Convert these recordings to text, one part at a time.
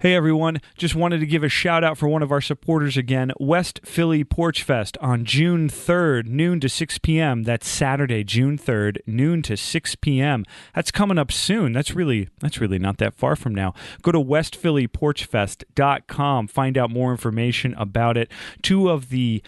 Hey everyone, just wanted to give a shout out for one of our supporters again, West Philly Porch Fest on June 3rd, noon to 6 p.m. That's Saturday, June 3rd, noon to 6 p.m. That's coming up soon. That's really not that far from now. Go to westphillyporchfest.com, find out more information about it. Two of the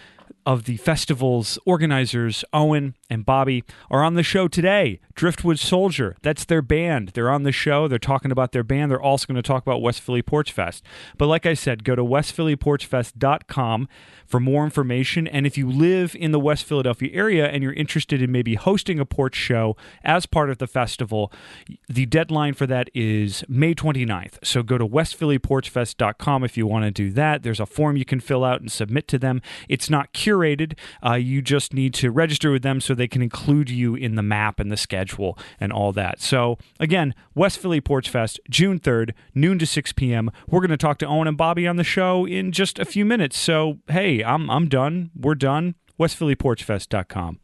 festival's organizers, Owen and Bobby, are on the show today. Driftwood Soldier, that's their band. They're on the show. They're talking about their band. They're also going to talk about West Philly Porch Fest. But like I said, go to westphillyporchfest.com for more information. And if you live in the West Philadelphia area and you're interested in maybe hosting a porch show as part of the festival, the deadline for that is May 29th. So go to westphillyporchfest.com if you want to do that. There's a form you can fill out and submit to them. It's not curated. You just need to register with them so they can include you in the map and the schedule and all that. So again, West Philly Porch Fest, June 3rd, noon to 6 p.m. We're going to talk to Owen and Bobby on the show in just a few minutes. So hey, I'm done. We're done. westphillyporchfest.com.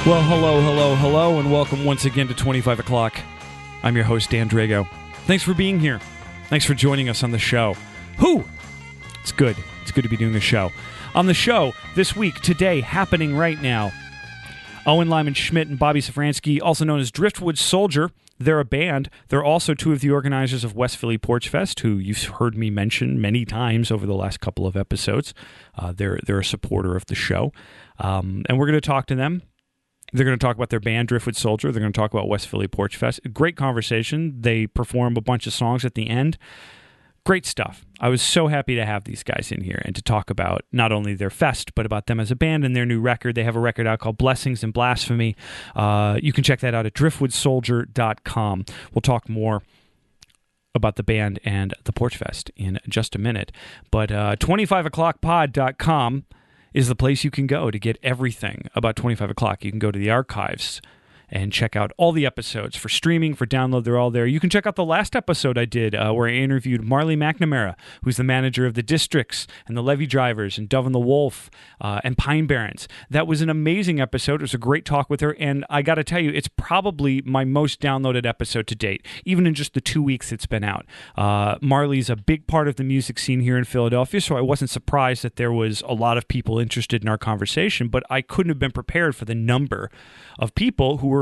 Well, hello, and welcome once again to 25 o'clock. I'm your host, Dan Drago. Thanks for being here. Thanks for joining us on the show. It's good. It's good to be doing a show. On the show this week, today, happening right now, Owen Lyman Schmidt and Bobby Safransky, also known as Driftwood Soldier. They're a band. They're also two of the organizers of West Philly Porch Fest, who you've heard me mention many times over the last couple of episodes. They're a supporter of the show. And we're going to talk to them. They're going to talk about their band, Driftwood Soldier. They're going to talk about West Philly Porch Fest. Great conversation. They perform a bunch of songs at the end. Great stuff. I was so happy to have these guys in here and to talk about not only their fest, but about them as a band and their new record. They have a record out called Blessings and Blasphemy. You can check that out at driftwoodsoldier.com. We'll talk more about the band and the Porch Fest in just a minute. But 25o'clockpod.com is the place you can go to get everything about 25 o'clock. You can go to the archives and check out all the episodes for streaming, for download. They're all there. You can check out the last episode I did where I interviewed Marley McNamara, who's the manager of the Districts and the Levy Drivers and Dove and the Wolf and Pine Barrens. That was an amazing episode. It was a great talk with her, and I got to tell you, it's probably my most downloaded episode to date, even in just the 2 weeks it's been out. Marley's a big part of the music scene here in Philadelphia, so I wasn't surprised that there was a lot of people interested in our conversation, but I couldn't have been prepared for the number of people who were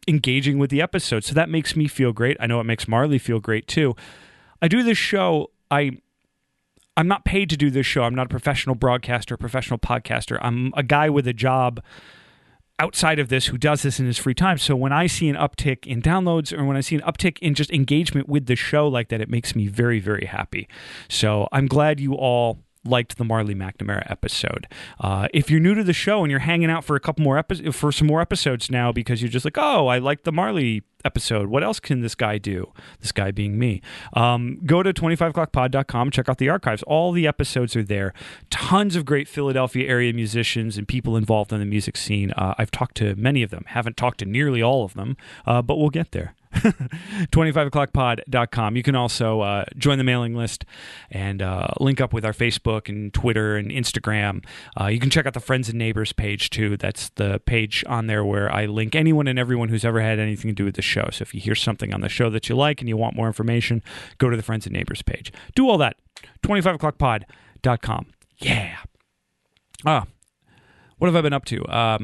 engaging with the episode. So that makes me feel great. I know it makes Marley feel great too. I do this show. I'm not paid to do this show. I'm not a professional broadcaster, professional podcaster. I'm a guy with a job outside of this who does this in his free time. So when I see an uptick in downloads or when I see an uptick in just engagement with the show like that, it makes me very, very happy. So I'm glad you all liked the Marley McNamara episode. If you're new to the show and you're hanging out for a couple more for some more episodes now because you're just like, oh, I like the Marley episode. What else can this guy do? This guy being me. Go to 25o'clockpod.com, check out the archives. All the episodes are there. Tons of great Philadelphia area musicians and people involved in the music scene. I've talked to many of them. Haven't talked to nearly all of them, but we'll get there. 25o'clockpod.com. You can also join the mailing list and link up with our Facebook and Twitter and Instagram. You can check out the Friends and Neighbors page too. That's the page on there where I link anyone and everyone who's ever had anything to do with the show. So if you hear something on the show that you like and you want more information, go to the Friends and Neighbors page. Do all that. 25o'clockpod.com. Yeah. What have I been up to? I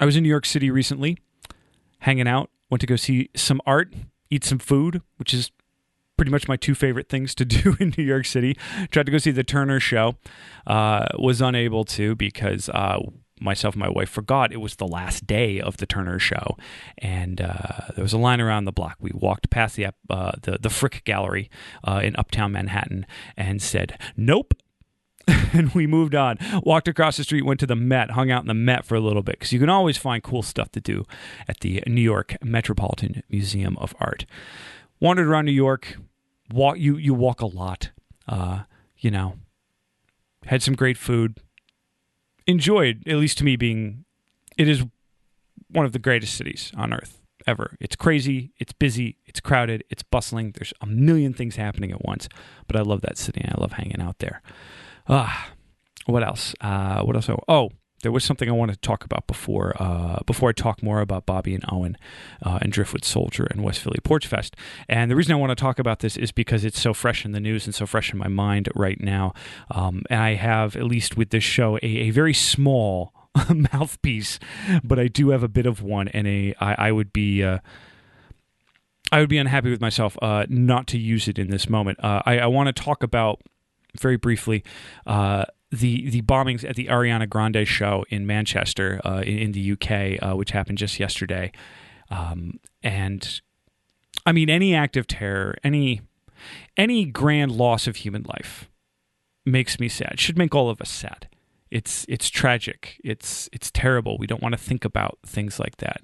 was in New York City recently, hanging out. Went to go see some art, eat some food, which is pretty much my two favorite things to do in New York City. Tried to go see the Turner show. Was unable to because myself and my wife forgot it was the last day of the Turner show. And there was a line around the block. We walked past the Frick Gallery in Uptown Manhattan and said, nope. and we moved on. Walked across the street, went to the Met, hung out in the Met for a little bit, because you can always find cool stuff to do at the New York Metropolitan Museum of Art. Wandered around New York. You walk a lot. Had some great food. Enjoyed, at least to me, it is one of the greatest cities on earth ever. It's crazy, it's busy, it's crowded, it's bustling. There's a million things happening at once, but I love that city and I love hanging out there. What else? Oh, there was something I wanted to talk about before I talk more about Bobby and Owen and Driftwood Soldier and West Philly Porch Fest. And the reason I want to talk about this is because it's so fresh in the news and so fresh in my mind right now. And I have, at least with this show, a very small mouthpiece, but I do have a bit of one, and I would be unhappy with myself not to use it in this moment. I want to talk about, very briefly, the bombings at the Ariana Grande show in Manchester, in the UK, which happened just yesterday. And I mean, any act of terror, any grand loss of human life makes me sad. Should make all of us sad. It's tragic. It's terrible. We don't want to think about things like that.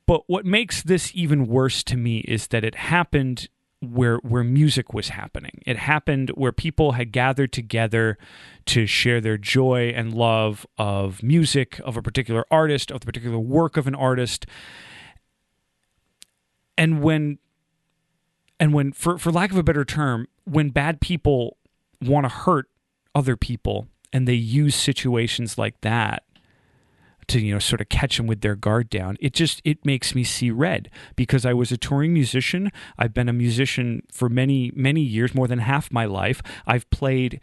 But what makes this even worse to me is that it happened where music was happening. It happened where people had gathered together to share their joy and love of music, of a particular artist, of the particular work of an artist. And when for lack of a better term, when bad people want to hurt other people and they use situations like that to, sort of catch them with their guard down, it makes me see red, because I was a touring musician. I've been a musician for many, many years, more than half my life. I've played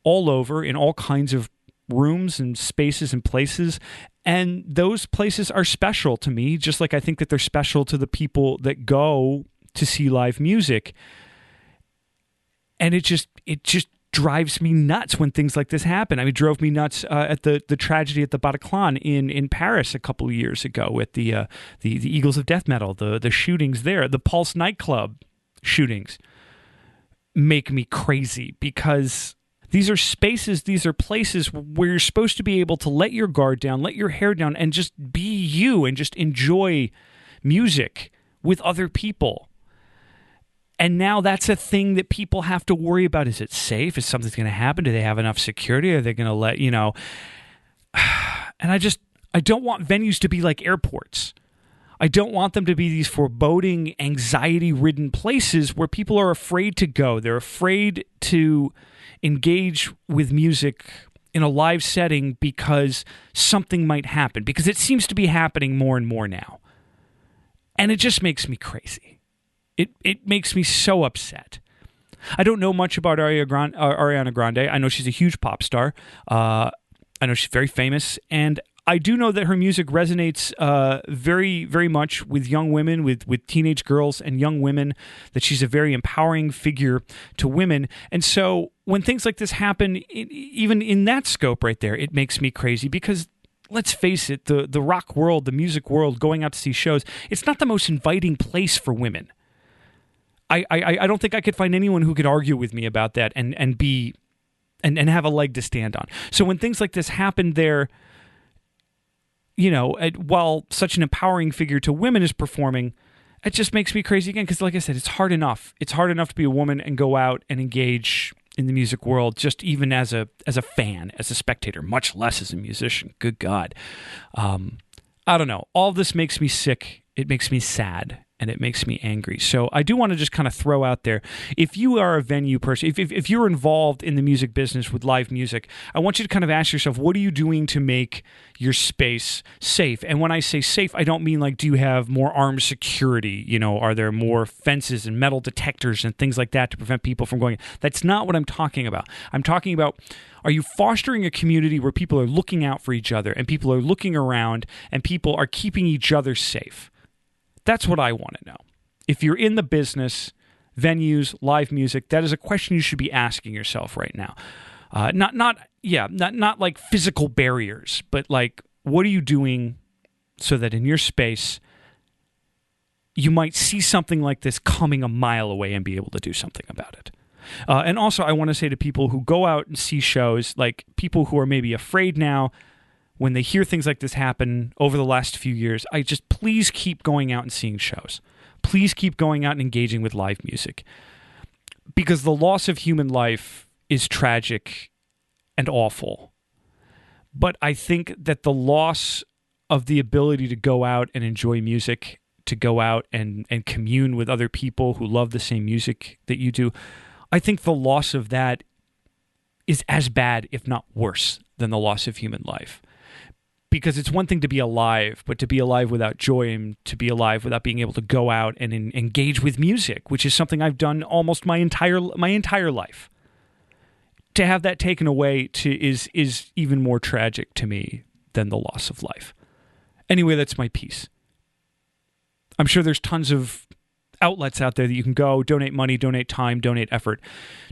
all over in all kinds of rooms and spaces and places, and those places are special to me, just like I think that they're special to the people that go to see live music. And it just drives me nuts when things like this happen. I mean, it drove me nuts at the tragedy at the Bataclan in Paris a couple of years ago, at the Eagles of Death Metal, the shootings there, the Pulse nightclub shootings make me crazy, because these are spaces, these are places where you're supposed to be able to let your guard down, let your hair down, and just be you and just enjoy music with other people. And now that's a thing that people have to worry about. Is it safe? Is something going to happen? Do they have enough security? Are they going to let, And I don't want venues to be like airports. I don't want them to be these foreboding, anxiety-ridden places where people are afraid to go. They're afraid to engage with music in a live setting because something might happen, because it seems to be happening more and more now. And it just makes me crazy. It makes me so upset. I don't know much about Ariana Grande. I know she's a huge pop star. I know she's very famous, and I do know that her music resonates very, very much with young women, with teenage girls and young women, that she's a very empowering figure to women. And so when things like this happen, even in that scope right there, it makes me crazy, because let's face it, the rock world, the music world, going out to see shows, it's not the most inviting place for women. I don't think I could find anyone who could argue with me about that and have a leg to stand on. So when things like this happen there, while such an empowering figure to women is performing, it just makes me crazy again, because like I said, it's hard enough. It's hard enough to be a woman and go out and engage in the music world, just even as a fan, as a spectator, much less as a musician. Good God. I don't know. All this makes me sick. It makes me sad. And it makes me angry. So I do want to just kind of throw out there, if you are a venue person, if you're involved in the music business with live music, I want you to kind of ask yourself, what are you doing to make your space safe? And when I say safe, I don't mean like, do you have more armed security? Are there more fences and metal detectors and things like that to prevent people from going? That's not what I'm talking about. I'm talking about, are you fostering a community where people are looking out for each other and people are looking around and people are keeping each other safe? That's what I want to know. If you're in the business, venues, live music, that is a question you should be asking yourself right now. Not like physical barriers, but like, what are you doing so that in your space you might see something like this coming a mile away and be able to do something about it? And also, I want to say to people who go out and see shows, like people who are maybe afraid now, when they hear things like this happen over the last few years, please keep going out and seeing shows. Please keep going out and engaging with live music. Because the loss of human life is tragic and awful. But I think that the loss of the ability to go out and enjoy music, to go out and commune with other people who love the same music that you do, I think the loss of that is as bad, if not worse, than the loss of human life. Because it's one thing to be alive, but to be alive without joy and to be alive without being able to go out and engage with music, which is something I've done almost my entire life. To have that taken away is even more tragic to me than the loss of life. Anyway, that's my piece. I'm sure there's tons of outlets out there that you can go, donate money, donate time, donate effort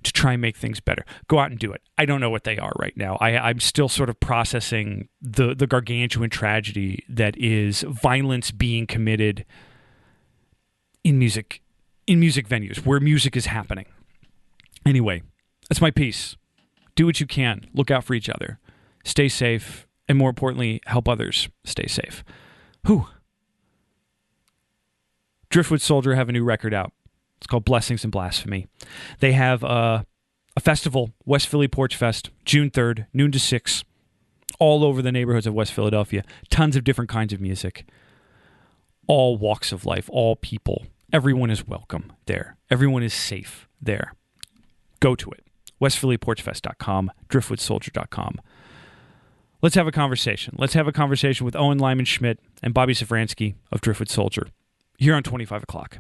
to try and make things better. Go out and do it. I don't know what they are right now. I'm still sort of processing the gargantuan tragedy that is violence being committed in music venues where music is happening. Anyway, that's my piece. Do what you can. Look out for each other. Stay safe. And more importantly, help others stay safe. Driftwood Soldier have a new record out. It's called Blessings and Blasphemy. They have a festival, West Philly Porch Fest, June 3rd, noon to 6, all over the neighborhoods of West Philadelphia. Tons of different kinds of music. All walks of life, all people. Everyone is welcome there. Everyone is safe there. Go to it. WestPhillyPorchFest.com, DriftwoodSoldier.com. Let's have a conversation. Let's have a conversation with Owen Lyman Schmidt and Bobby Safransky of Driftwood Soldier here on 25 o'clock.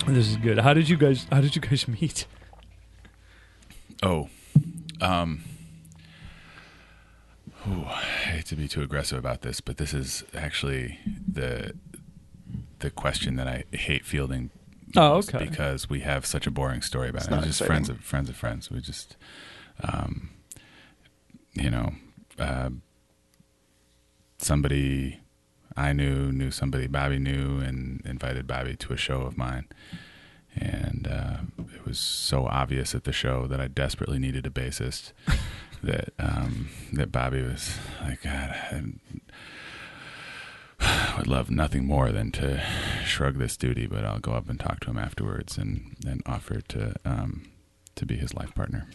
This is good. How did you guys meet? I hate to be too aggressive about this, but this is actually the question that I hate fielding. Okay. Because we have such a boring story about it. We're just friends of friends. We just, somebody I knew somebody Bobby knew, and invited Bobby to a show of mine. And it was so obvious at the show that I desperately needed a bassist that Bobby was like, God, I would love nothing more than to shrug this duty, but I'll go up and talk to him afterwards and offer to be his life partner.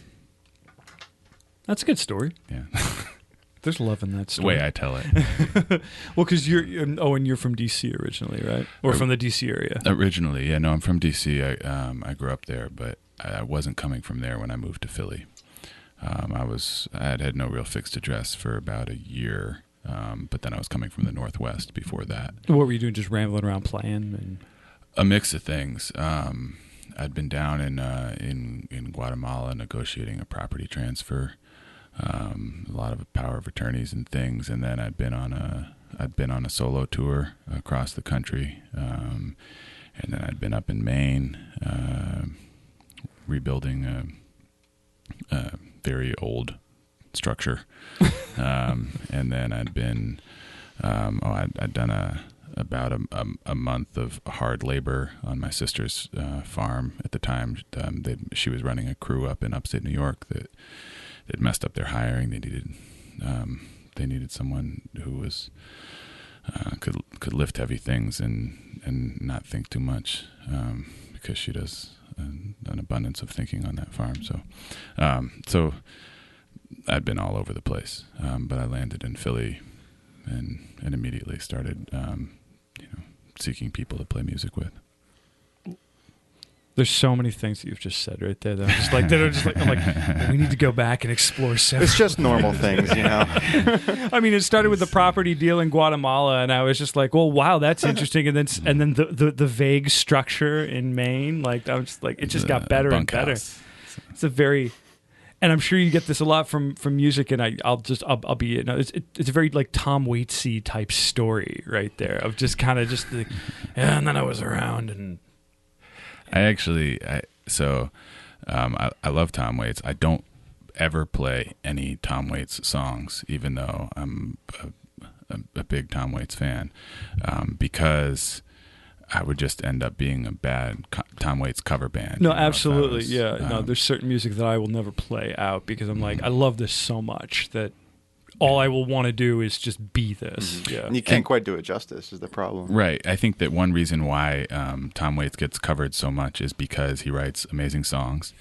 That's a good story. Yeah. There's love in that story. The way I tell it. Well, because you're from D.C. originally, right? Or from the D.C. area? Originally, yeah. No, I'm from D.C. I grew up there, but I wasn't coming from there when I moved to Philly. I had no real fixed address for about a year, but then I was coming from the Northwest before that. What were you doing? Just rambling around playing? And a mix of things. I'd been down in Guatemala negotiating a property transfer. A lot of power of attorneys and things, and then I'd been on a solo tour across the country, and then I'd been up in Maine, rebuilding a very old structure, and then I'd been I'd done about a month of hard labor on my sister's farm at the time. She was running a crew up in upstate New York that they'd messed up their hiring. They needed someone who was could lift heavy things and not think too much, because she does an abundance of thinking on that farm. So I'd been all over the place, but I landed in Philly and immediately started seeking people to play music with. There's so many things that you've just said right there. I'm like, we need to go back and explore several. It's just normal things, I mean, it started with the property deal in Guatemala, and I was just like, well, wow, that's interesting. And then the vague structure in Maine, like I was just like, it just got better and better. It's a very, and I'm sure you get this a lot from music, and I'll be it's a very like Tom Waitsy type story right there of just kind of just like, and then I was around and. I love Tom Waits. I don't ever play any Tom Waits songs, even though I'm a big Tom Waits fan, because I would just end up being a bad Tom Waits cover band. No, absolutely. No, there's certain music that I will never play out because I'm like, I love this so much that all I will want to do is just be this. Yeah. And you can't quite do it justice is the problem. Right. I think that one reason why Tom Waits gets covered so much is because he writes amazing songs,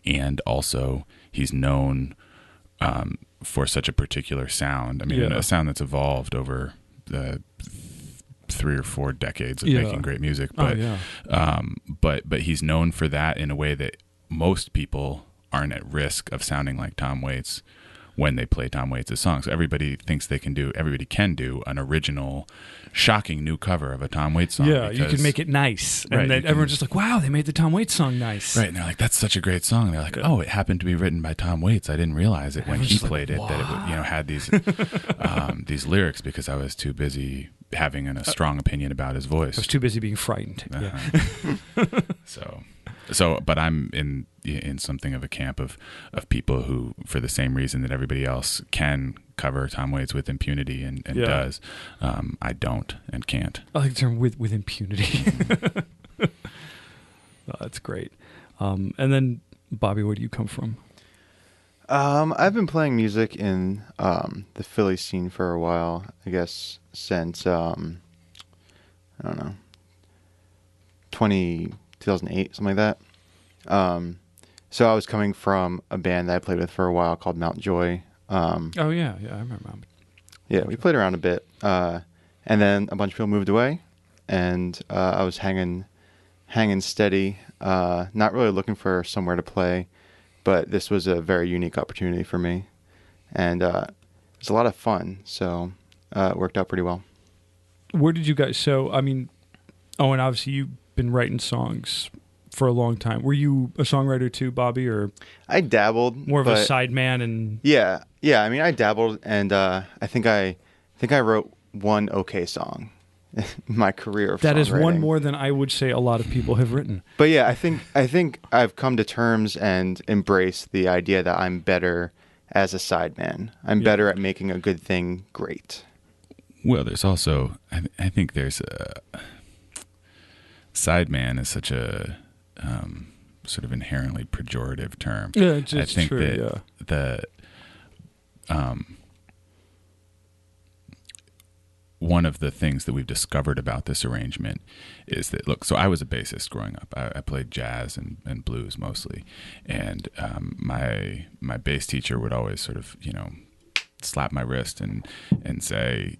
and also he's known for such a particular sound. I mean, a sound that's evolved over the 3 or 4 decades of making great music. But, but he's known for that in a way that most people aren't at risk of sounding like Tom Waits when they play Tom Waits' songs. Everybody can do an original, shocking new cover of a Tom Waits song. Yeah, you can make it nice. And then everyone's just like, wow, they made the Tom Waits song nice. Right, and they're like, that's such a great song. And they're like, oh, it happened to be written by Tom Waits. I didn't realize it when he played it, that it had these lyrics, because I was too busy having a strong opinion about his voice. I was too busy being frightened. But I'm in something of a camp of people who, for the same reason that everybody else can cover Tom Waits with impunity and does, I don't and can't. I like the term with impunity. That's great. And then, Bobby, where do you come from? I've been playing music in the Philly scene for a while, I guess, since, I don't know, 2008, something like that. So I was coming from a band that I played with for a while called Mount Joy. I remember. Yeah, we played around a bit. And then a bunch of people moved away, and I was hanging steady, not really looking for somewhere to play, but this was a very unique opportunity for me. And it was a lot of fun, so it worked out pretty well. Where did you guys... So, I mean, Owen, obviously you've been writing songs for a long time. Were you a songwriter too, Bobby, or I dabbled, more of a sideman? And yeah. I mean, I dabbled, and I think I wrote one okay song in my career of that is songwriting. one more than I would say a lot of people have written. But yeah, I think I've come to terms and embraced the idea that I'm better as a sideman. I'm better at making a good thing great. Well, there's also I think there's a sideman is such a sort of inherently pejorative term. Yeah, it's I think true, that one of the things that we've discovered about this arrangement is that, look, so I was a bassist growing up. I played jazz and blues mostly, and my bass teacher would always sort of slap my wrist and say,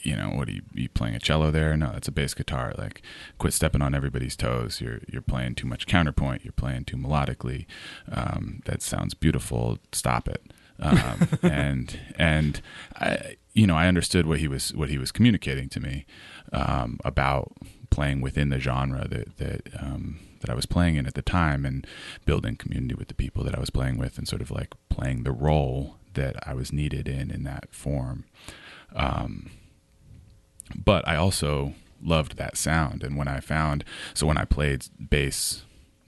what are you playing a cello there? No, that's a bass guitar. Like, quit stepping on everybody's toes. You're playing too much counterpoint. You're playing too melodically. That sounds beautiful. Stop it. And I understood what he was communicating to me about playing within the genre that I was playing in at the time, and building community with the people that I was playing with, and sort of like playing the role that I was needed in that form. But I also loved that sound. And when I played bass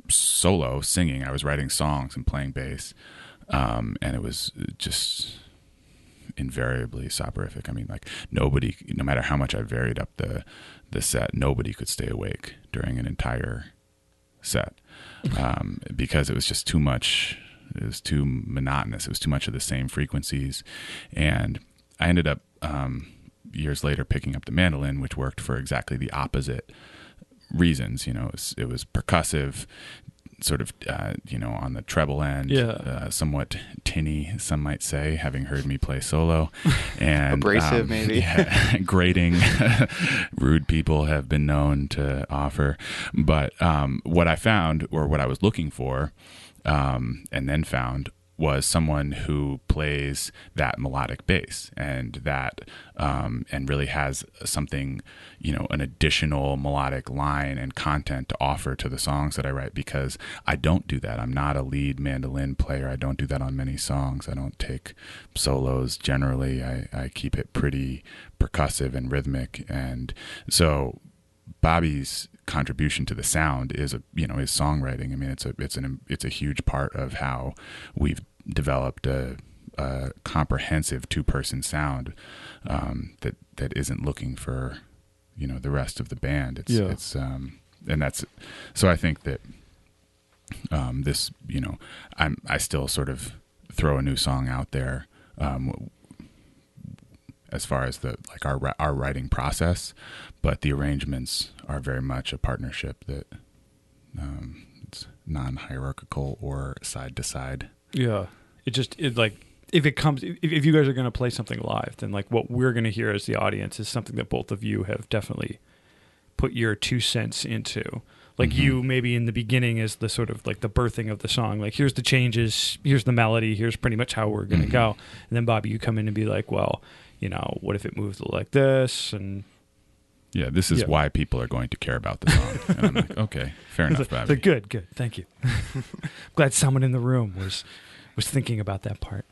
solo singing, I was writing songs and playing bass. And it was just invariably soporific. I mean, like, nobody, no matter how much I varied up the set, nobody could stay awake during an entire set. Because it was just too much. It was too monotonous. It was too much of the same frequencies. And I ended up, years later, picking up the mandolin, which worked for exactly the opposite reasons. It was percussive, sort of, on the treble end, somewhat tinny, some might say, having heard me play solo, and abrasive, maybe, grating. Rude people have been known to offer, but what I found, or what I was looking for, and then found, was someone who plays that melodic bass and that and really has something, an additional melodic line and content to offer to the songs that I write, because I don't do that. I'm not a lead mandolin player. I don't do that on many songs. I don't take solos generally. I keep it pretty percussive and rhythmic. And so Bobby's contribution to the sound is his songwriting. I mean, it's a huge part of how we've developed a comprehensive 2-person sound that isn't looking for, the rest of the band. It's and that's so I think that this, I still sort of throw a new song out there as far as our writing process, but the arrangements are very much a partnership that it's non-hierarchical or side to side. Yeah, if you guys are going to play something live, then like what we're going to hear as the audience is something that both of you have definitely put your 2 cents into. Like you maybe in the beginning is the sort of like the birthing of the song. Like here's the changes, here's the melody, here's pretty much how we're going to go. And then Bobby, you come in and be like, well, what if it moves like this? And yeah, this is why people are going to care about the song. And I'm like, okay, fair enough, Bobby. Good, thank you. Glad someone in the room was thinking about that part.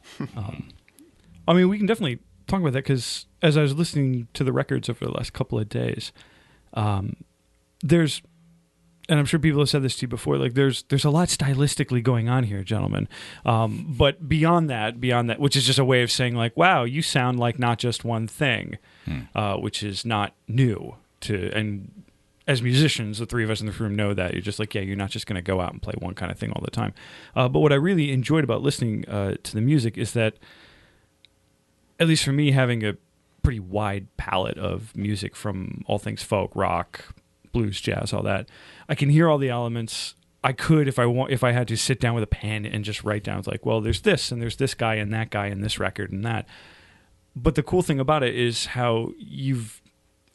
I mean, we can definitely talk about that because as I was listening to the records over the last couple of days, there's, and I'm sure people have said this to you before, like there's a lot stylistically going on here, gentlemen. But beyond that, which is just a way of saying like, wow, you sound like not just one thing, which is not new and as musicians, the three of us in the room know that you're just like, yeah, you're not just going to go out and play one kind of thing all the time. But what I really enjoyed about listening to the music is that, at least for me, having a pretty wide palette of music from all things folk, rock, blues, jazz, all that, I can hear all the elements. I could, if I had to sit down with a pen and just write down, it's like, well, there's this and there's this guy and that guy and this record and that. But the cool thing about it is how you've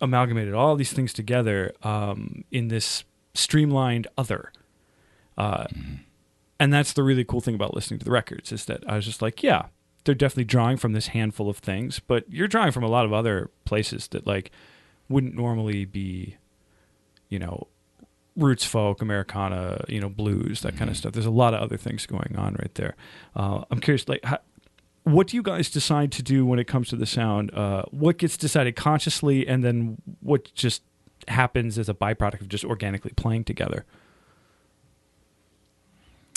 amalgamated all these things together in this streamlined other. And that's the really cool thing about listening to the records, is that I was just like, yeah, they're definitely drawing from this handful of things, but you're drawing from a lot of other places that like wouldn't normally be, roots folk, Americana, blues, that kind of stuff. There's a lot of other things going on right there. I'm curious, like, what do you guys decide to do when it comes to the sound? What gets decided consciously, and then what just happens as a byproduct of just organically playing together?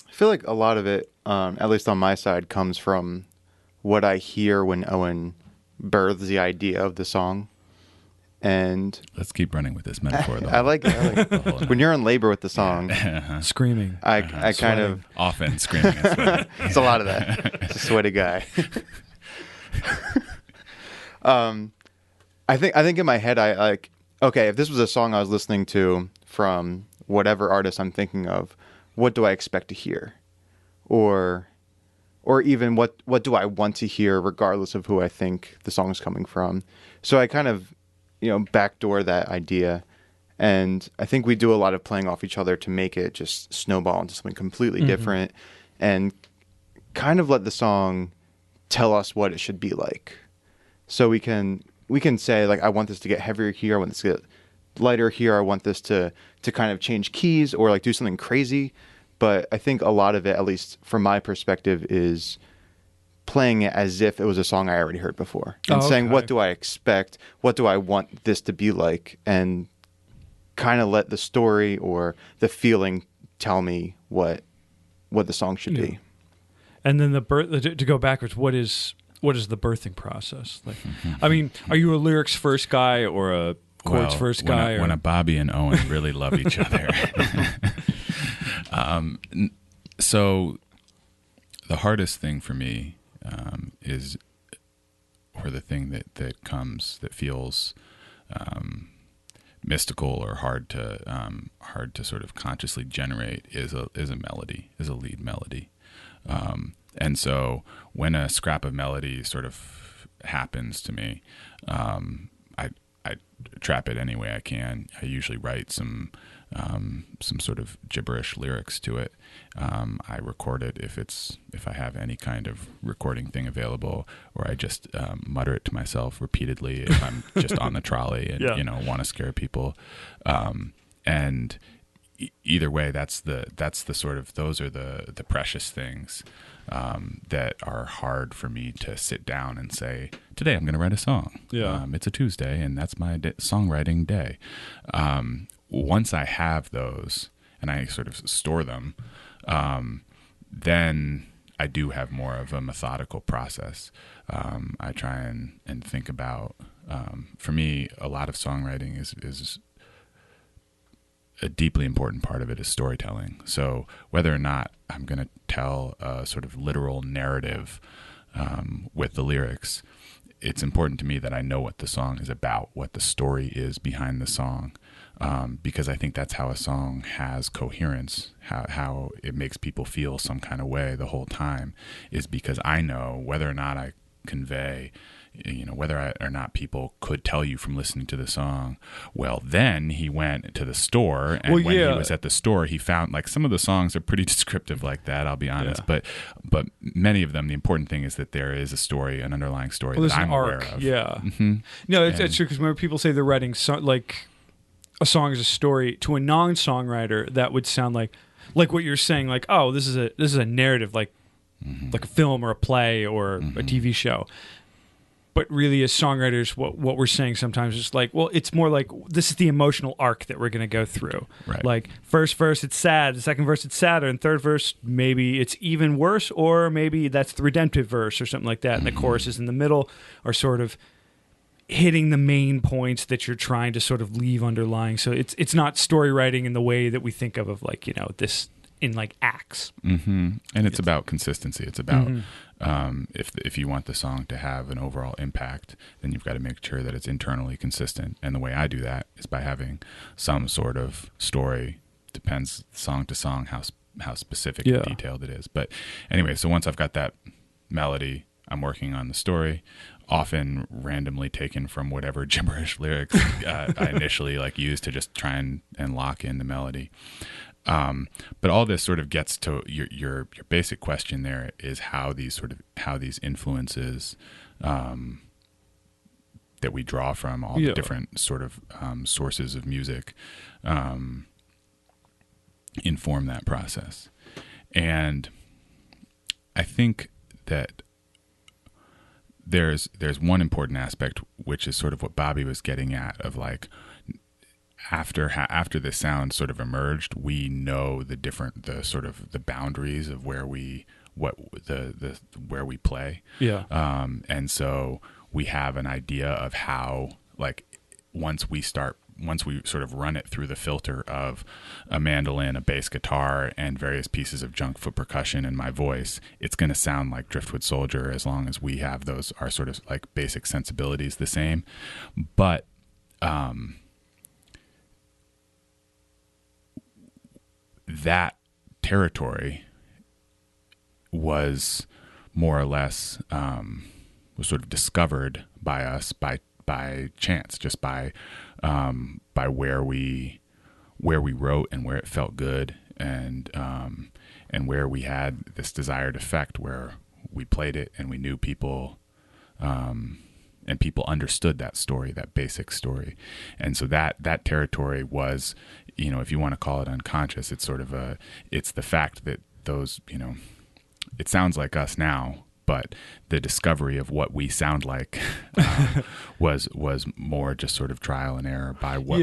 I feel like a lot of it, at least on my side, comes from what I hear when Owen births the idea of the song. And let's keep running with this metaphor, though. I like it. When you're in labor with the song, screaming, I kind of often screaming. It's a lot of that. It's a sweaty guy. I think in my head, I like, okay, if this was a song I was listening to from whatever artist I'm thinking of, what do I expect to hear, or even what do I want to hear, regardless of who I think the song is coming from. So I kind of backdoor that idea. And I think we do a lot of playing off each other to make it just snowball into something completely different, and kind of let the song tell us what it should be like. So we can say, like, I want this to get heavier here, I want this to get lighter here, I want this to kind of change keys or like do something crazy. But I think a lot of it, at least from my perspective, is playing it as if it was a song I already heard before, and saying, what do I expect? What do I want this to be like? And kind of let the story or the feeling tell me what the song should be. And then to go backwards, what is the birthing process? Like, I mean, are you a lyrics first guy or a chords first guy? When a Bobby and Owen really love each other. So the hardest thing for me is, or the thing that feels mystical or hard to sort of consciously generate is a melody, is a lead melody. And so when a scrap of melody sort of happens to me, I trap it any way I can. I usually write some sort of gibberish lyrics to it. I record it if I have any kind of recording thing available, or I just mutter it to myself repeatedly if I'm just on the trolley and want to scare people. And either way, that's the sort of, those are the precious things that are hard for me to sit down and say, today I'm going to write a song. It's a Tuesday and that's my songwriting day. Once I have those and I sort of store them, then I do have more of a methodical process. I try and think about, for me, a lot of songwriting is a deeply important part of it is storytelling. So whether or not I'm going to tell a sort of literal narrative with the lyrics, it's important to me that I know what the song is about, what the story is behind the song, because I think that's how a song has coherence, how it makes people feel some kind of way the whole time, is because I know whether or not I convey, whether or not people could tell you from listening to the song, well, then he went to the store, and when he was at the store, he found, like, some of the songs are pretty descriptive like that, I'll be honest, but many of them, the important thing is that there is a story, an underlying story that I'm aware of. Yeah. Mm-hmm. No, it's true, because whenever people say they're writing, like, a song is a story, to a non-songwriter, that would sound like what you're saying, like, oh, this is a narrative, like a film or a play or a TV show. But really, as songwriters, what we're saying sometimes is like, well, it's more like, this is the emotional arc that we're going to go through. Right. Like, first verse, it's sad. The second verse, it's sadder. And third verse, maybe it's even worse, or maybe that's the redemptive verse or something like that. And the choruses in the middle are sort of hitting the main points that you're trying to sort of leave underlying. So it's not story writing in the way that we think of like, this in like acts. Mm-hmm. And it's about consistency. It's about if you want the song to have an overall impact, then you've got to make sure that it's internally consistent. And the way I do that is by having some sort of story. Depends song to song how specific and detailed it is. But anyway, so once I've got that melody, I'm working on the story, often randomly taken from whatever gibberish lyrics I initially used to just try and lock in the melody. But all this sort of gets to your basic question there, is how these influences that we draw from all the different sort of sources of music inform that process. And I think that there's one important aspect, which is sort of what Bobby was getting at, of like, after the sound sort of emerged, we know the boundaries of where we play. Yeah. And so we have an idea of how, like, once we sort of run it through the filter of a mandolin, a bass guitar, and various pieces of junk foot percussion and my voice, it's going to sound like Driftwood Soldier, as long as we have our sort of like basic sensibilities the same. But that territory was more or less was sort of discovered by us by chance, just by where we wrote and where it felt good, and where we had this desired effect, where we played it and we knew people, and people understood that story, that basic story. And so that territory was, if you want to call it unconscious, it's sort of it's the fact that those, it sounds like us now, but the discovery of what we sound like was more just sort of trial and error by what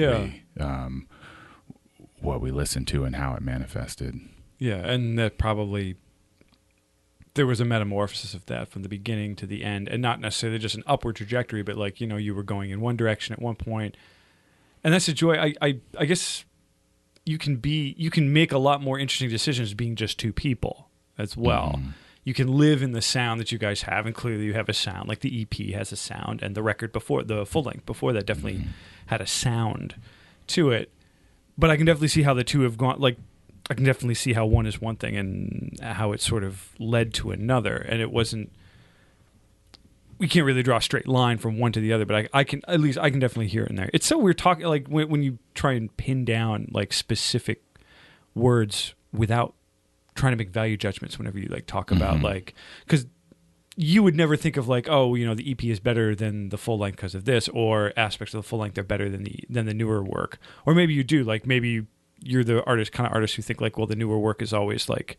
we listened to and how it manifested. Yeah, and that probably there was a metamorphosis of that from the beginning to the end, and not necessarily just an upward trajectory, but like, you were going in one direction at one point, and that's the joy. I guess you can make a lot more interesting decisions being just two people as well. Mm-hmm. You can live in the sound that you guys have, and clearly you have a sound. Like the EP has a sound, and the record before, the full length before that, definitely had a sound to it. But I can definitely see how the two have gone. Like, I can definitely see how one is one thing and how it sort of led to another. And it wasn't. We can't really draw a straight line from one to the other, but I can definitely hear it in there. It's so weird talking, like when you try and pin down like specific words without trying to make value judgments whenever you like talk about like, because you would never think of like, oh, the EP is better than the full length because of this, or aspects of the full length are better than the newer work. Or maybe you do, like maybe you're the kind of artist who think like, well, the newer work is always like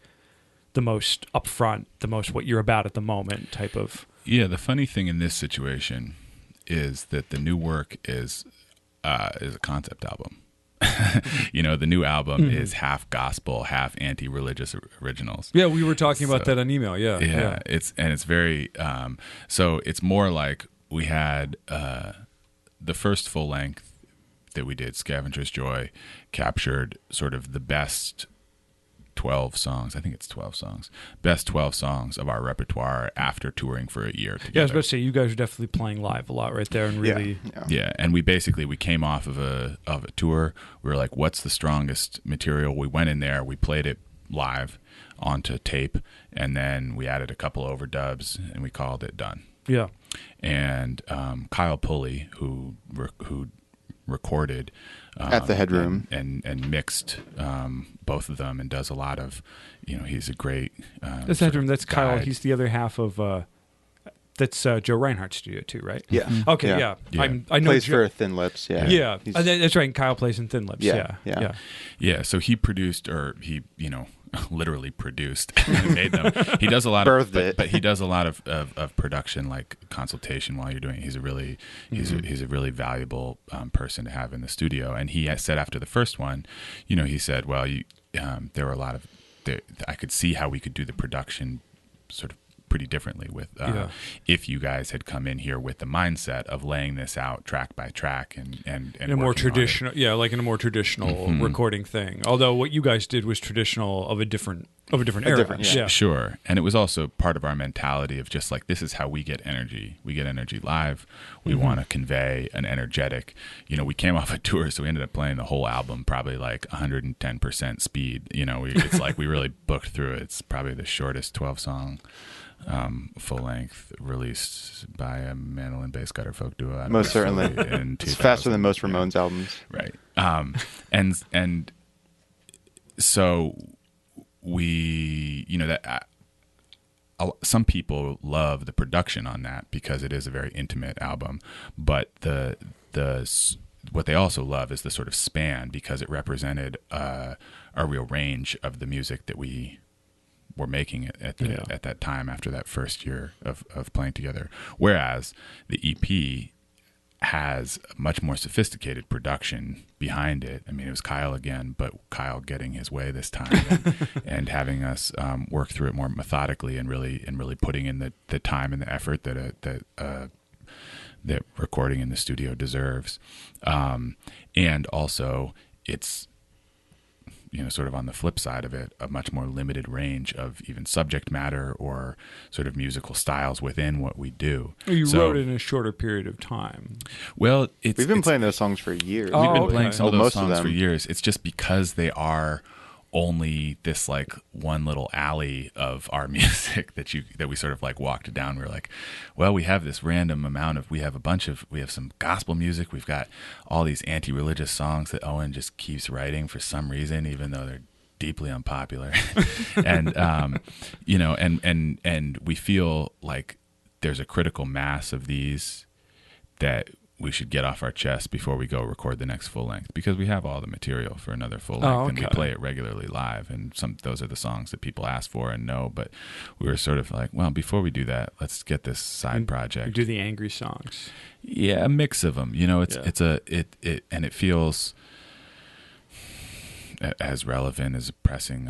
the most upfront, the most what you're about at the moment type of. Yeah, the funny thing in this situation is that the new work is a concept album. the new album is half gospel, half anti-religious originals. Yeah, we were talking about that on email. Yeah. It's very so it's more like we had the first full length that we did, Scavenger's Joy, captured sort of the best 12 songs. I think it's 12 songs. Best 12 songs of our repertoire after touring for a year together. Yeah, I was about to say, you guys are definitely playing live a lot right there, and really... Yeah, and we came off of a tour. We were like, what's the strongest material? We went in there, we played it live onto tape, and then we added a couple overdubs, and we called it done. Yeah. And Kyle Pulley, who recorded at the Headroom and mixed both of them, and does a lot of, he's a great that's Headroom. That's Kyle. guide. He's the other half of that's Joe Reinhardt's studio too, right? Yeah. Okay. Yeah. I know plays Joe, for Thin Lips. Yeah. Yeah. That's right. And Kyle plays in Thin Lips. Yeah. So he produced, or he literally produced and made them. He does a lot of but he does a lot of production, like consultation while you're doing it. He's a really he's a really valuable person to have in the studio. And he said after the first one, he said, well, there were a lot of I could see how we could do the production sort of pretty differently with if you guys had come in here with the mindset of laying this out track by track and in a more traditional like in a more traditional recording thing, although what you guys did was traditional of a different era. Sure. And it was also part of our mentality of just like, this is how we get energy live. We want to convey an energetic, we came off a tour, so we ended up playing the whole album probably like 110% speed. It's like we really booked through it. It's probably the shortest 12 song full length released by a mandolin bass gutter folk duo. Most certainly. It's faster than most Ramones albums. Right. And so we, some people love the production on that because it is a very intimate album, but what they also love is the sort of span, because it represented a real range of the music that we were making at that time after that first year of playing together. Whereas the EP has a much more sophisticated production behind it. I mean, it was Kyle again, but Kyle getting his way this time and having us work through it more methodically and really putting in the time and the effort that recording in the studio deserves. And also it's, sort of on the flip side of it, a much more limited range of even subject matter or sort of musical styles within what we do. You wrote it in a shorter period of time. Well, we've been playing those songs for years. We've been playing some of those songs for years. It's just because they are only this like one little alley of our music that we sort of like walked down. We were like, well, we have this random amount of, we have some gospel music. We've got all these anti-religious songs that Owen just keeps writing for some reason, even though they're deeply unpopular. And, and we feel like there's a critical mass of these that we should get off our chest before we go record the next full length, because we have all the material for another full length and we play it regularly live, and those are the songs that people ask for and know. But we were sort of like, well, before we do that, let's get this side project. Do the angry songs. Yeah, a mix of them. And it feels as relevant as pressing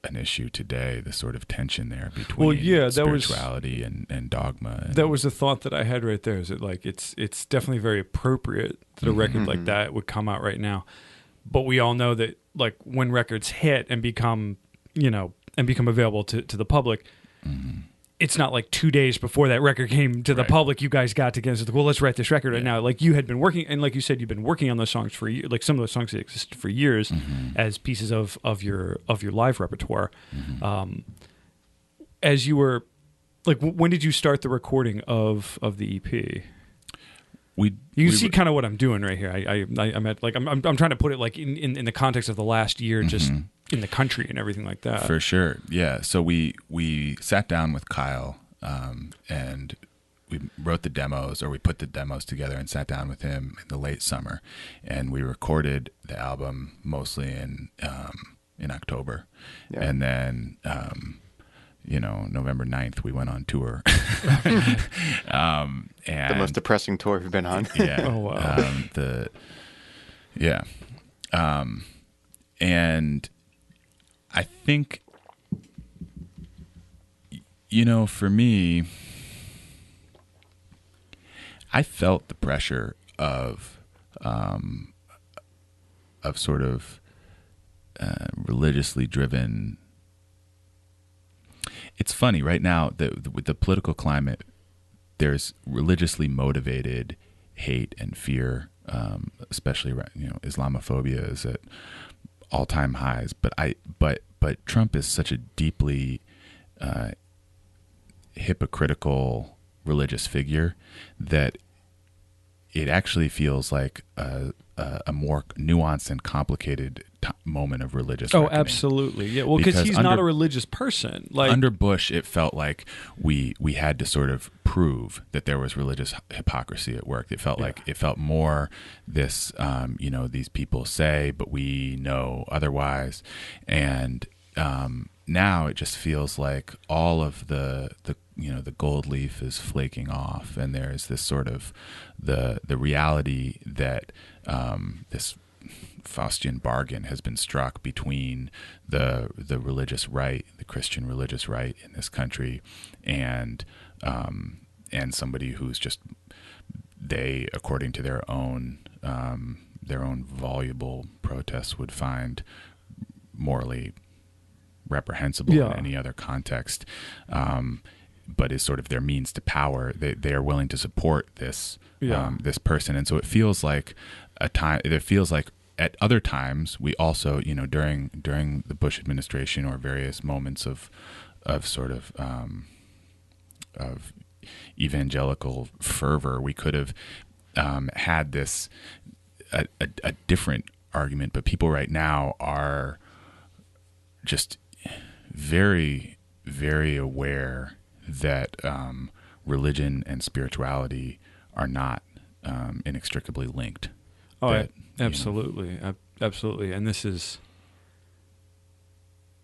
an issue today, the sort of tension there between spirituality and dogma. That was the thought that I had right there, is that like it's definitely very appropriate that a record like that would come out right now. But we all know that like when records hit and become available to the public, it's not like 2 days before that record came to the public, you guys got together and said, well, let's write this record right now. Like you had been working, and like you said, you've been working on those songs for years, like some of those songs that existed for years as pieces of your live repertoire. As you were, like, when did you start the recording of the EP? You see kind of what I'm doing right here. I'm at, like, I'm trying to put it like in the context of the last year, just in the country and everything like that. For sure. Yeah. So we sat down with Kyle, and we wrote the demos, or we put the demos together and sat down with him in the late summer, and we recorded the album mostly in October. Yeah. And then, November 9th, we went on tour. And the most depressing tour we've been on. Yeah. Oh, wow. And I think, for me, I felt the pressure of sort of religiously driven. It's funny right now that with the political climate, there's religiously motivated hate and fear, especially Islamophobia is at all-time highs. But Trump is such a deeply hypocritical religious figure that it actually feels like a more nuanced and complicated moment of religious reckoning. Absolutely. Yeah. Well, because he's not a religious person. Like under Bush, it felt like we had to sort of prove that there was religious hypocrisy at work. It felt like it felt more this, these people say, but we know otherwise. And now it just feels like all of the gold leaf is flaking off, and there's this sort of the reality that this Faustian bargain has been struck between the religious right, the Christian religious right in this country, and somebody who's just, they, according to their own voluble protests, would find morally reprehensible in any other context, but is sort of their means to power. They are willing to support this this person, and so it feels like a time. It feels like at other times we also, during the Bush administration or various moments of sort of evangelical fervor, we could have had this a different argument. But people right now are just very, very aware that religion and spirituality are not inextricably linked. Absolutely. Absolutely. And this is,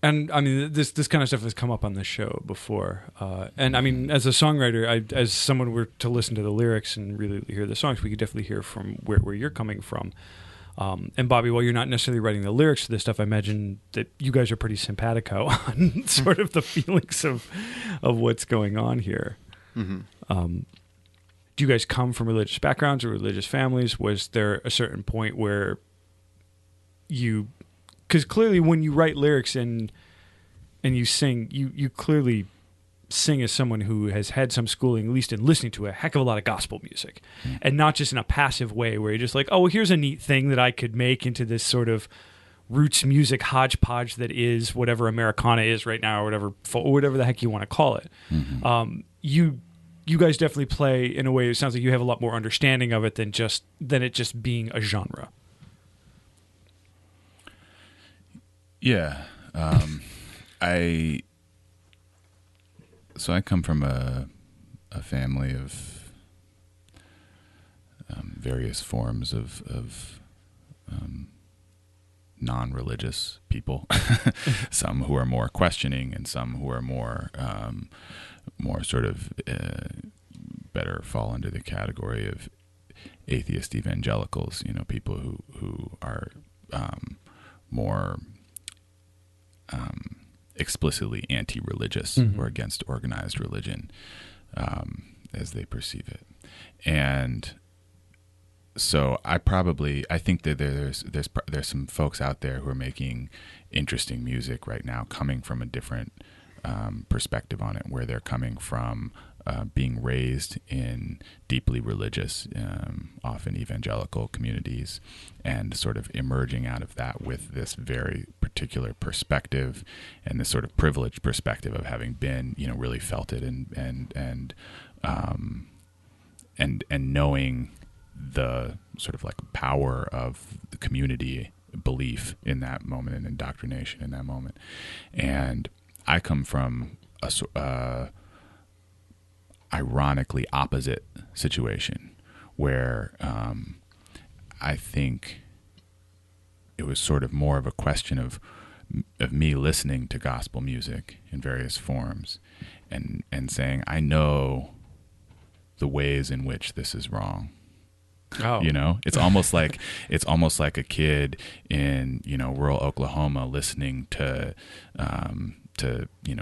and I mean, this kind of stuff has come up on this show before. And I mean, as a songwriter, as someone were to listen to the lyrics and really hear the songs, we could definitely hear from where you're coming from. And Bobby, while you're not necessarily writing the lyrics to this stuff, I imagine that you guys are pretty simpatico on sort of the feelings of what's going on here. Mm-hmm. Do you guys come from religious backgrounds or religious families? Was there a certain point where because clearly when you write lyrics and you sing, you clearly sing as someone who has had some schooling, at least in listening to a heck of a lot of gospel music, and not just in a passive way where you're just like, oh, well, here's a neat thing that I could make into this sort of roots music hodgepodge that is whatever Americana is right now, or whatever the heck you want to call it. Mm-hmm. You guys definitely play in a way. It sounds like you have a lot more understanding of it than it just being a genre. Yeah, I come from a family of various forms of non-religious people, some who are more questioning and some who are more sort of better fall into the category of atheist evangelicals, people who are more explicitly anti-religious or against organized religion as they perceive it. And so I think that there's some folks out there who are making interesting music right now, coming from a different perspective on it, where they're coming from being raised in deeply religious, often evangelical communities, and sort of emerging out of that with this very particular perspective and this sort of privileged perspective of having been, really felt it and knowing the sort of like power of the community belief in that moment and indoctrination in that moment. And I come from a ironically opposite situation where I think it was sort of more of a question of me listening to gospel music in various forms and saying, I know the ways in which this is wrong. Oh. You know, it's almost like a kid in, you know, rural Oklahoma listening to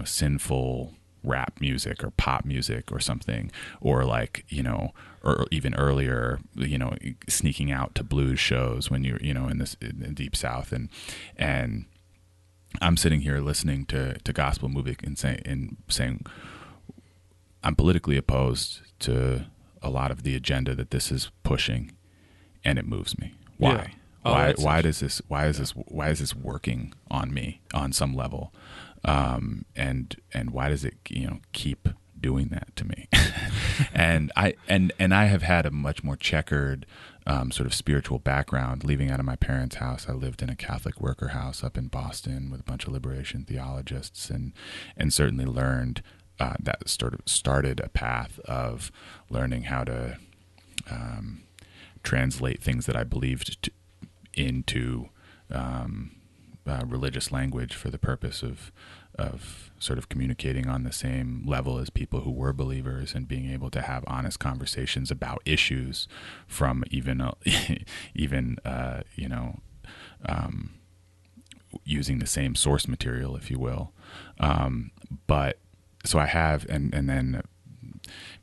sinful rap music or pop music or something, or like, you know, or even earlier, you know, sneaking out to blues shows when you're, you know, in the Deep South, and I'm sitting here listening to gospel music and saying I'm politically opposed to a lot of the agenda that this is pushing, and it moves me. Why? Yeah. Why is this working on me on some level? And why does it, you know, keep doing that to me? and I have had a much more checkered sort of spiritual background. Leaving out of my parents' house, I lived in a Catholic worker house up in Boston with a bunch of liberation theologists, and certainly learned that sort of started a path of learning how to translate things that I believed into religious language for the purpose of sort of communicating on the same level as people who were believers, and being able to have honest conversations about issues from even using the same source material, if you will. But so I have, and then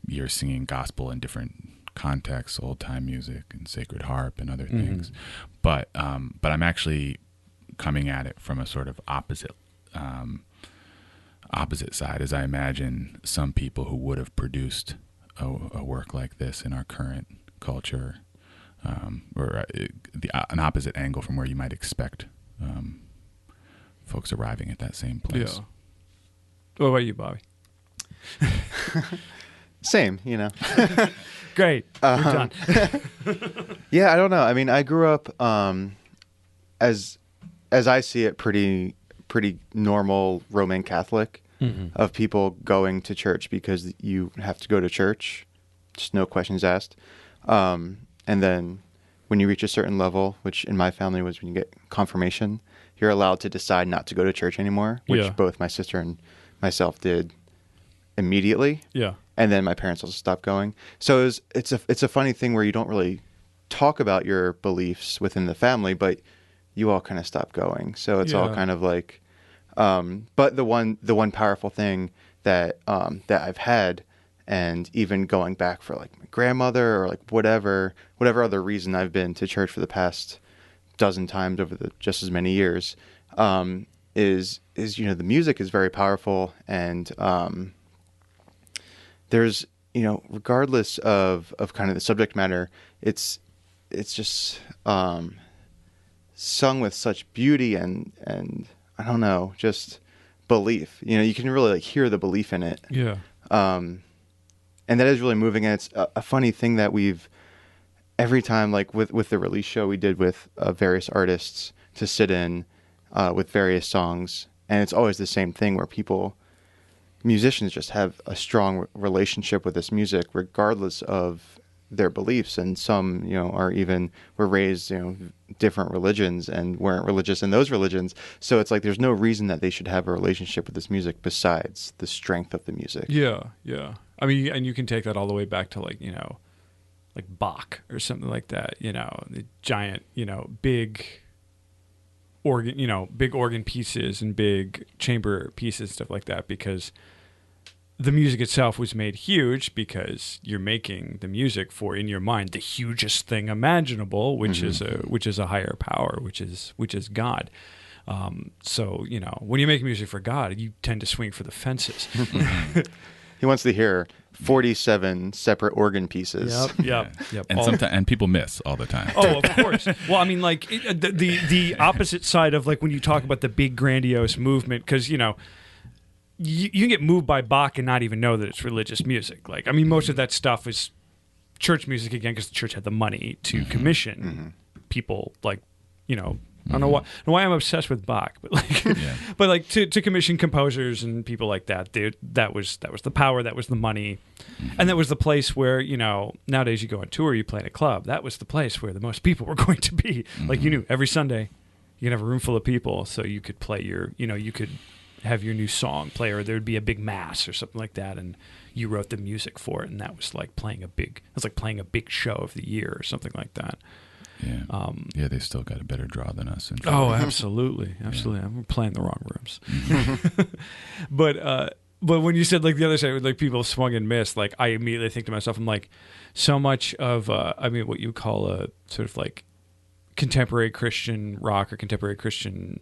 you're singing gospel in different contexts, old time music and sacred harp and other things. But I'm actually coming at it from a sort of opposite side, as I imagine some people who would have produced a work like this in our current culture, or an opposite angle from where you might expect folks arriving at that same place. Yeah. What about you, Bobby? Same, you know. Great. We're done. Yeah, I don't know. I mean, I grew up as I see it, pretty normal Roman Catholic, of people going to church because you have to go to church, just no questions asked. And then when you reach a certain level, which in my family was when you get confirmation, you're allowed to decide not to go to church anymore, which both my sister and myself did immediately. Yeah. And then my parents also stopped going. So it's a funny thing where you don't really talk about your beliefs within the family, but you all kind of stop going. So it's all kind of like, but the one powerful thing that I've had, and even going back for like my grandmother or like whatever other reason I've been to church for the past dozen times over just as many years, is, you know, the music is very powerful, and there's, you know, regardless of kind of the subject matter, it's just sung with such beauty and I don't know, just belief. You know, you can really like hear the belief in it. Yeah. And that is really moving. And it's a funny thing that we've, every time, like with the release show we did with various artists to sit in with various songs, and it's always the same thing where musicians just have a strong relationship with this music regardless of their beliefs, and some, you know, were raised, you know, different religions and weren't religious in those religions. So it's like there's no reason that they should have a relationship with this music besides the strength of the music. Yeah, yeah. I mean, and you can take that all the way back to like, you know, like Bach or something like that, you know, the giant, you know, big organ pieces and big chamber pieces, stuff like that, because the music itself was made huge because you're making the music for, in your mind, the hugest thing imaginable, which is a higher power, which is God. So, you know, when you make music for God, you tend to swing for the fences. He wants to hear 47 separate organ pieces. Yep. And people miss all the time. Oh, of course. Well, I mean, like the opposite side of like when you talk about the big grandiose movement, because, you know, you can get moved by Bach and not even know that it's religious music. Like, I mean, most of that stuff is church music, again, because the church had the money to commission people, like, you know, I don't know why I'm obsessed with Bach, but like, but like to commission composers and people like that, dude, that was the power, that was the money, and that was the place where, you know, nowadays you go on tour, you play in a club. That was the place where the most people were going to be. Like, you knew every Sunday you could have a room full of people, so you could play you could have your new song play, or there would be a big mass or something like that, and you wrote the music for it, and that was like playing a big show of the year or something like that. Yeah. Yeah, they still got a better draw than us. Oh, absolutely. Absolutely. Yeah. I'm playing the wrong rooms. But when you said like the other side, like people swung and missed, like I immediately think to myself, I'm like, so much of, what you call a sort of like contemporary Christian rock or contemporary Christian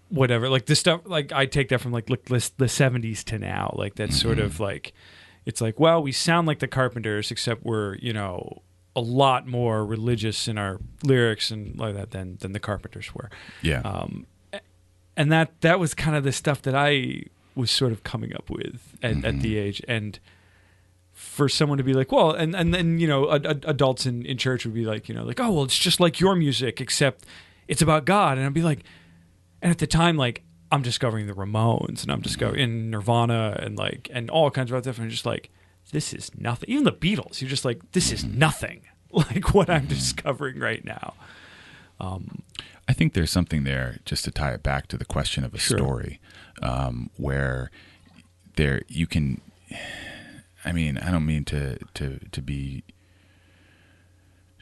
whatever, like this stuff, like I take that from like the 70s to now, like that's sort of like, it's like, well, we sound like the Carpenters, except we're, a lot more religious in our lyrics and like that than the Carpenters were. Yeah. And that was kind of the stuff that I was sort of coming up with at the age. And for someone to be like, well, and then, adults in church would be like, like, oh, well, it's just like your music, except it's about God. And I'd be like, and at the time, like, I'm discovering the Ramones and I'm discovering Nirvana and all kinds of other stuff. And I'm just like, this is nothing. Even the Beatles, you're just like, this is nothing like what I'm discovering right now. I think there's something there, just to tie it back to the question of a story, where there you can, I don't mean to be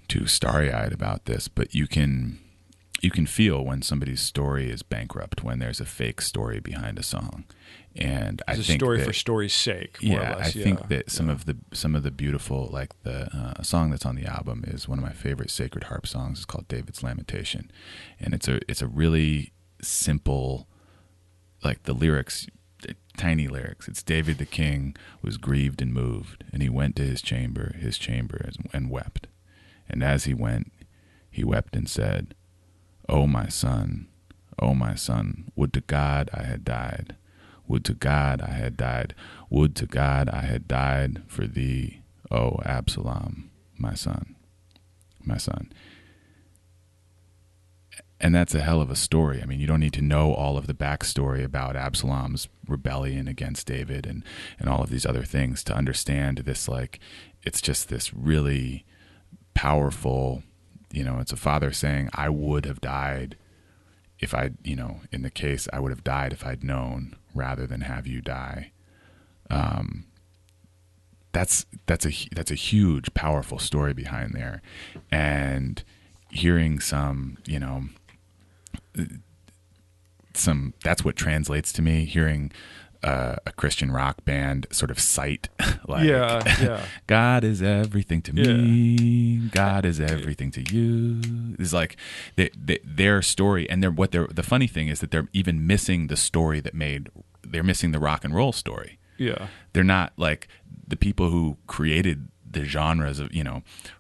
too starry-eyed about this, but you can feel when somebody's story is bankrupt, when there's a fake story behind a song. And I think a story for story's sake, more or less. I think that some of the beautiful, like a song that's on the album is one of my favorite Sacred Harp songs. It's called David's Lamentation, and it's a really simple, like the lyrics, tiny lyrics. It's David the king was grieved and moved, and he went to his chamber, and wept. And as he went, he wept and said, oh my son, would to God I had died. Would to God I had died. Would to God I had died for thee, O Absalom, my son. And that's a hell of a story. I mean, you don't need to know all of the backstory about Absalom's rebellion against David and all of these other things to understand this. Like, it's just this really powerful, it's a father saying, I would have died if I, in the case, I would have died if I'd known rather than have you die. That's a huge, powerful story behind there. And hearing that's what translates to me, hearing a Christian rock band sort of cite like, God is everything to me, God is everything to you. It's like their story, and the funny thing is that they're even missing the story they're missing the rock and roll story. Yeah, they're not like the people who created the genres of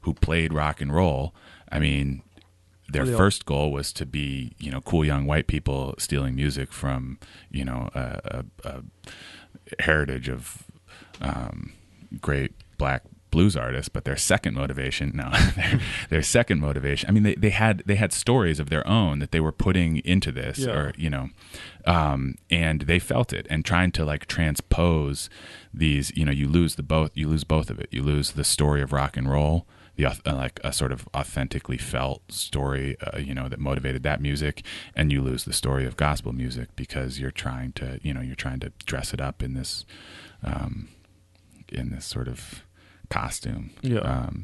who played rock and roll. I mean, their first goal was to be, cool young white people stealing music from, a heritage of great black blues artists. But their second motivation, I mean, they had stories of their own that they were putting into this, and they felt it, and trying to like transpose these, you lose both of it. You lose the story of rock and roll, like a sort of authentically felt story, that motivated that music, and you lose the story of gospel music because you're trying to dress it up in this sort of costume.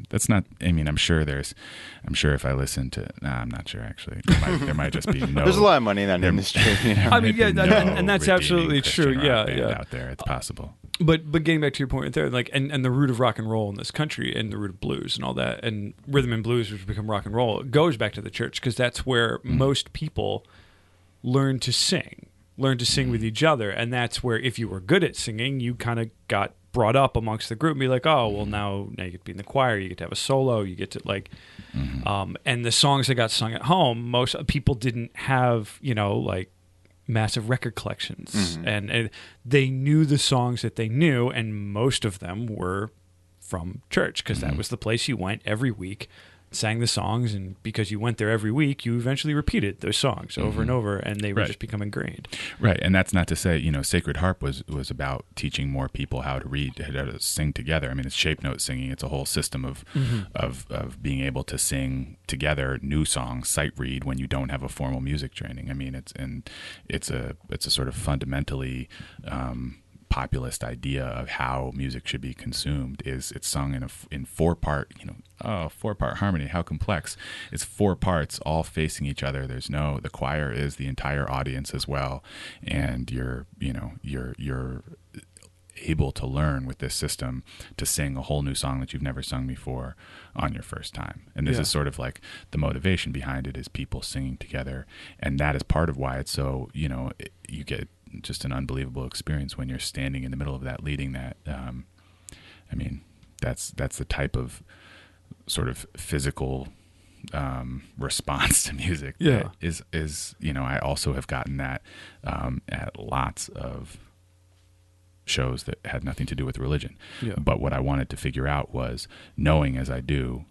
That's not, I mean, I'm sure if I listen to, I'm not sure actually. There might just be no. There's a lot of money in that industry. I mean, and that's absolutely true. Out there, it's possible. But getting back to your point there, like, and the root of rock and roll in this country, and the root of blues and all that, and rhythm and blues, which become rock and roll, it goes back to the church, because that's where most people learn to sing with each other, and that's where, if you were good at singing, you kind of got brought up amongst the group and be like, oh, well, now you get to be in the choir, you get to have a solo, you get to like, and the songs that got sung at home, most people didn't have, like massive record collections, and they knew the songs that they knew, and most of them were from church, because that was the place you went every week sang the songs, and because you went there every week, you eventually repeated those songs over and over, and they were just become ingrained. Right, and that's not to say, Sacred Harp was about teaching more people how to read, how to sing together. I mean, it's shape note singing. It's a whole system of being able to sing together new songs, sight read when you don't have a formal music training. I mean, it's a sort of fundamentally populist idea of how music should be consumed. Is it's sung in 4-part, 4-part harmony, how complex. It's 4 parts all facing each other. The choir is the entire audience as well, and you're able to learn with this system to sing a whole new song that you've never sung before on your first time. And this is sort of like the motivation behind it, is people singing together, and that is part of why it's so, you get just an unbelievable experience when you're standing in the middle of that, leading that. I mean, that's the type of sort of physical response to music that is I also have gotten that at lots of shows that had nothing to do with religion. But what I wanted to figure out was, knowing as I do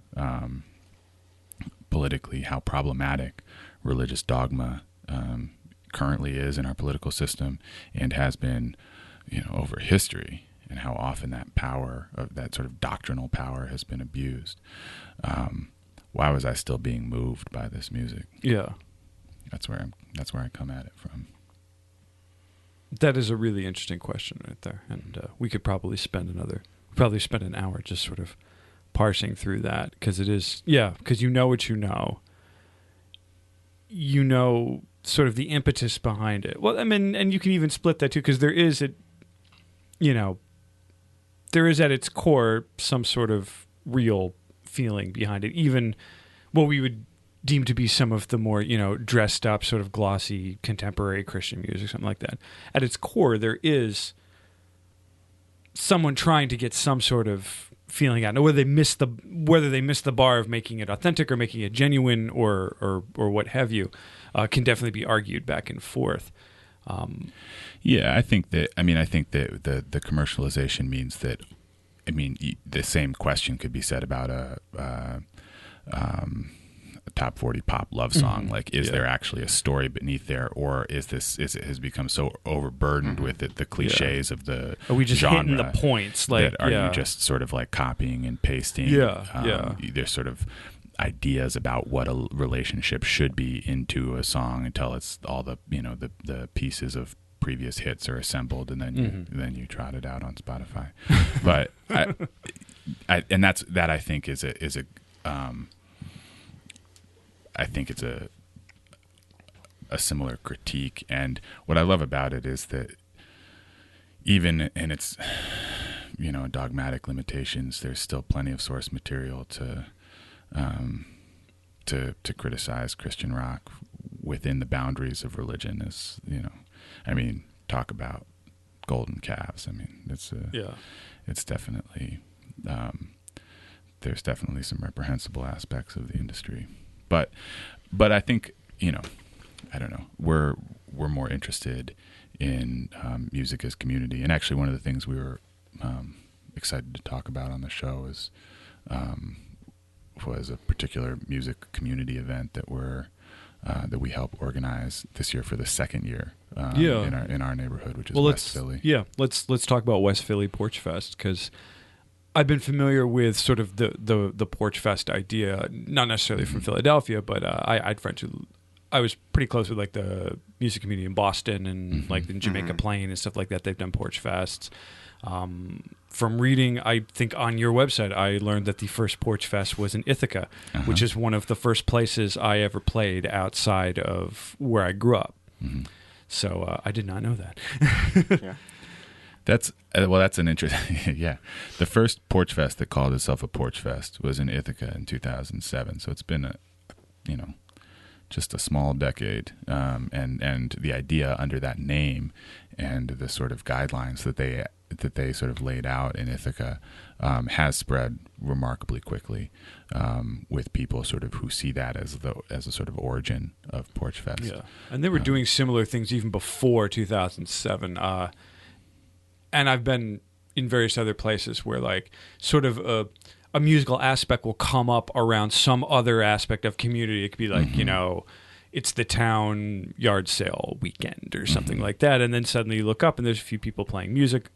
politically how problematic religious dogma currently is in our political system, and has been, over history, and how often that power, of that sort of doctrinal power, has been abused. Why was I still being moved by this music? Yeah, that's where I come at it from. That is a really interesting question right there, and we could probably spend an hour just sort of parsing through that, because it is, because you know what you know, sort of the impetus behind it. Well, I mean, and you can even split that too, because there is at its core some sort of real feeling behind it, even what we would deem to be some of the more, dressed up, sort of glossy contemporary Christian music, something like that. At its core, there is someone trying to get some sort of feeling out. Now, whether they miss the bar of making it authentic or making it genuine or what have you, can definitely be argued back and forth. I think that the commercialization means that, the same question could be said about a top 40 pop love song. Like, is there actually a story beneath there, or is it has become so overburdened with the cliches of the Are we just genre hitting the points? Like, that you just sort of like copying and pasting? There's sort of ideas about what a relationship should be into a song until it's all the the pieces of previous hits are assembled, and then you trot it out on Spotify. But I think is a I think it's a similar critique. And what I love about it is that even in its dogmatic limitations, there's still plenty of source material to criticize Christian rock within the boundaries of religion. Is talk about golden calves. It's definitely there's definitely some reprehensible aspects of the industry, but I think I don't know, we're more interested in music as community. And actually, one of the things we were excited to talk about on the show was a particular music community event that we helped organize this year for the second year in our neighborhood, which is West Philly. Yeah, let's talk about West Philly Porch Fest, because I've been familiar with sort of the Porch Fest idea, not necessarily from Philadelphia, but I had friends who I was pretty close with, like the music community in Boston and like in Jamaica Plain and stuff like that. They've done Porch Fests. From reading, I think on your website, I learned that the first Porch Fest was in Ithaca, which is one of the first places I ever played outside of where I grew up. So I did not know that. Yeah. That's an interesting. Yeah, the first Porch Fest that called itself a Porch Fest was in Ithaca in 2007. So it's been just a small decade, and the idea under that name and the sort of guidelines that they sort of laid out in Ithaca has spread remarkably quickly with people sort of who see that as a sort of origin of Porch Fest. Yeah, and they were doing similar things even before 2007. And I've been in various other places where like sort of a a musical aspect will come up around some other aspect of community. It could be like, it's the town yard sale weekend or something like that. And then suddenly you look up and there's a few people playing music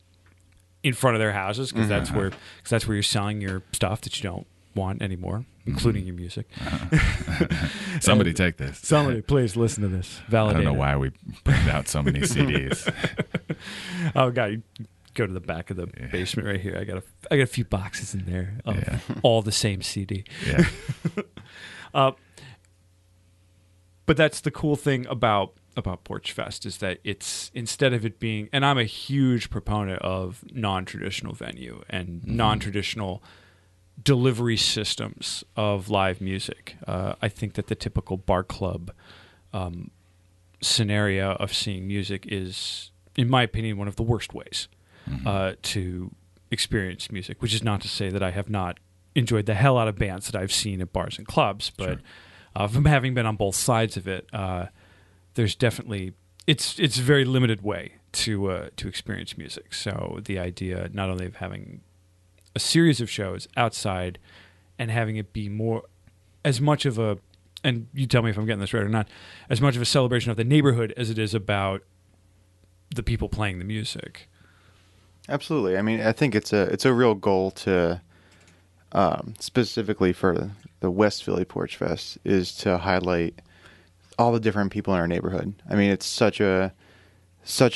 in front of their houses because that's where you're selling your stuff that you don't want anymore, including your music. Somebody take this. Somebody, please listen to this. Validate. I don't know why we bring out so many CDs. Oh God, you go to the back of the basement right here. I got a few boxes in there of all the same CD. Yeah. But that's the cool thing about Porch Fest is that it's, instead of it being, and I'm a huge proponent of non-traditional venue and non-traditional delivery systems of live music. I think that the typical bar club scenario of seeing music is, in my opinion, one of the worst ways to experience music, which is not to say that I have not enjoyed the hell out of bands that I've seen at bars and clubs, but from having been on both sides of it, there's definitely, it's a very limited way to experience music. So the idea not only of having a series of shows outside and having it be more, as much of a, and you tell me if I'm getting this right or not, as much of a celebration of the neighborhood as it is about the people playing the music. Absolutely. I mean, I think it's a real goal to, specifically for the West Philly Porch Fest, is to highlight all the different people in our neighborhood. I mean, it's such a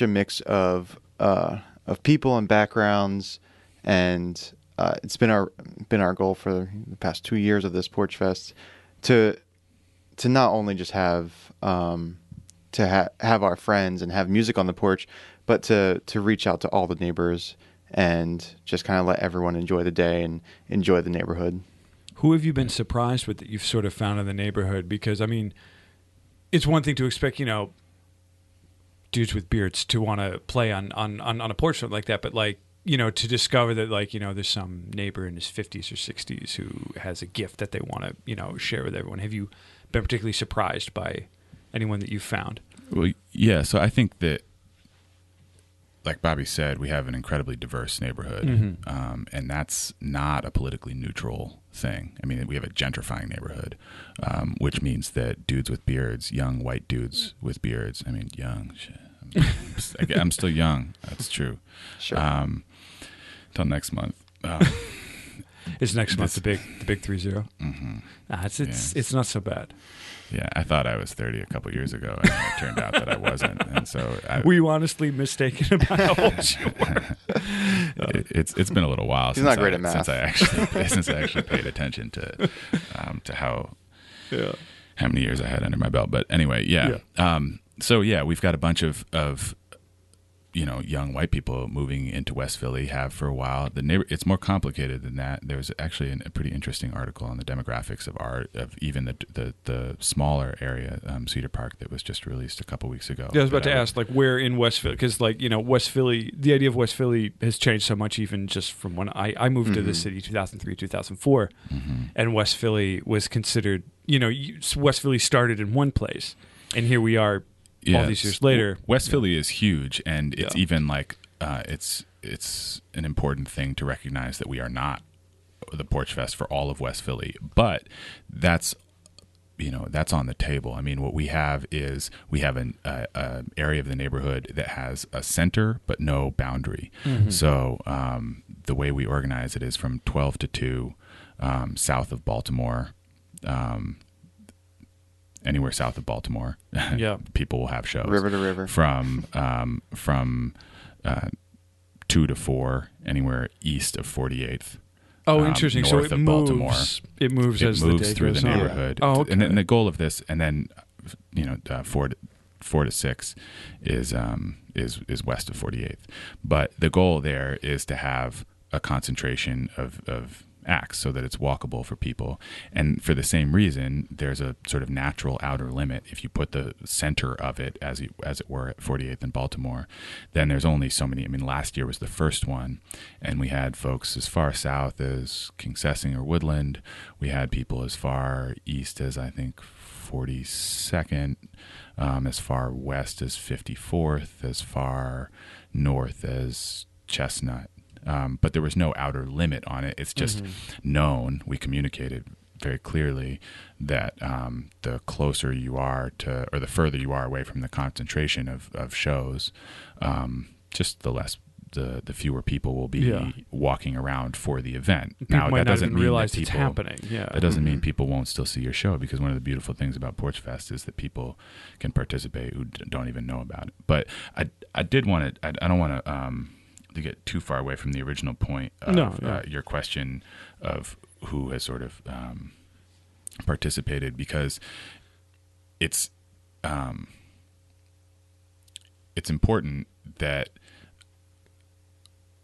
mix of people and backgrounds, and it's been our goal for the past 2 years of this Porch Fest to not only just have have our friends and have music on the porch, but to reach out to all the neighbors and just kind of let everyone enjoy the day and enjoy the neighborhood. Who have you been surprised with that you've sort of found in the neighborhood? Because, I mean, it's one thing to expect, dudes with beards to want to play on a porch like that, but to discover that, there's some neighbor in his 50s or 60s who has a gift that they want to, share with everyone. Have you been particularly surprised by anyone that you've found? Well, yeah. So I think that, like Bobby said, we have an incredibly diverse neighborhood, and that's not a politically neutral thing. I mean, we have a gentrifying neighborhood, which means that dudes with beards, young white dudes with beards, I mean, young, shit. I'm still young. That's true. Sure. Till next month. Is next month the big 3-0? It's not so bad. Yeah, I thought I was 30 a couple years ago, and it turned out that I wasn't. And so, were you honestly mistaken about how old you were? It's been a little while He's not great at math. since I actually paid attention to how many years I had under my belt. But anyway, so we've got a bunch of young white people moving into West Philly, have for a while. It's more complicated than that. There was actually a pretty interesting article on the demographics of even the smaller area, Cedar Park, that was just released a couple weeks ago. Yeah, I was about to ask, where in West Philly? Because, West Philly, the idea of West Philly has changed so much, even just from when I moved to the city, 2003, 2004, and West Philly was considered, West Philly started in one place, and here we are. All these years later, West Philly is huge, and it's even it's an important thing to recognize that we are not the Porch Fest for all of West Philly, but that's on the table. I mean, what we have is an area of the neighborhood that has a center but no boundary. So the way we organize it is from 12 to 2, south of Baltimore. Anywhere south of Baltimore, people will have shows. River to river. From 2 to 4, anywhere east of 48th. Oh, interesting. So north of Baltimore. It moves as the day through goes the on. neighborhood. Oh, okay. And then the goal of this, and then 4 to 6 is west of 48th. But the goal there is to have a concentration of acts so that it's walkable for people. And for the same reason, there's a sort of natural outer limit. If you put the center of it, as it were, at 48th and Baltimore, then there's only so many. I mean, last year was the first one, and we had folks as far south as Kingsessing or Woodland. We had people as far east as, I think, 42nd, as far west as 54th, as far north as Chestnut. but there was no outer limit on it. It's just known. We communicated very clearly that the closer you are to, or the further you are away from the concentration of shows, just the fewer people will be walking around for the event. People now, might that not doesn't even mean realize that it's people, happening. Yeah, that doesn't mean people won't still see your show, because one of the beautiful things about Porch Fest is that people can participate who don't even know about it. But I did want to. I don't want to get too far away from the original point of your question of who has sort of participated, because it's important that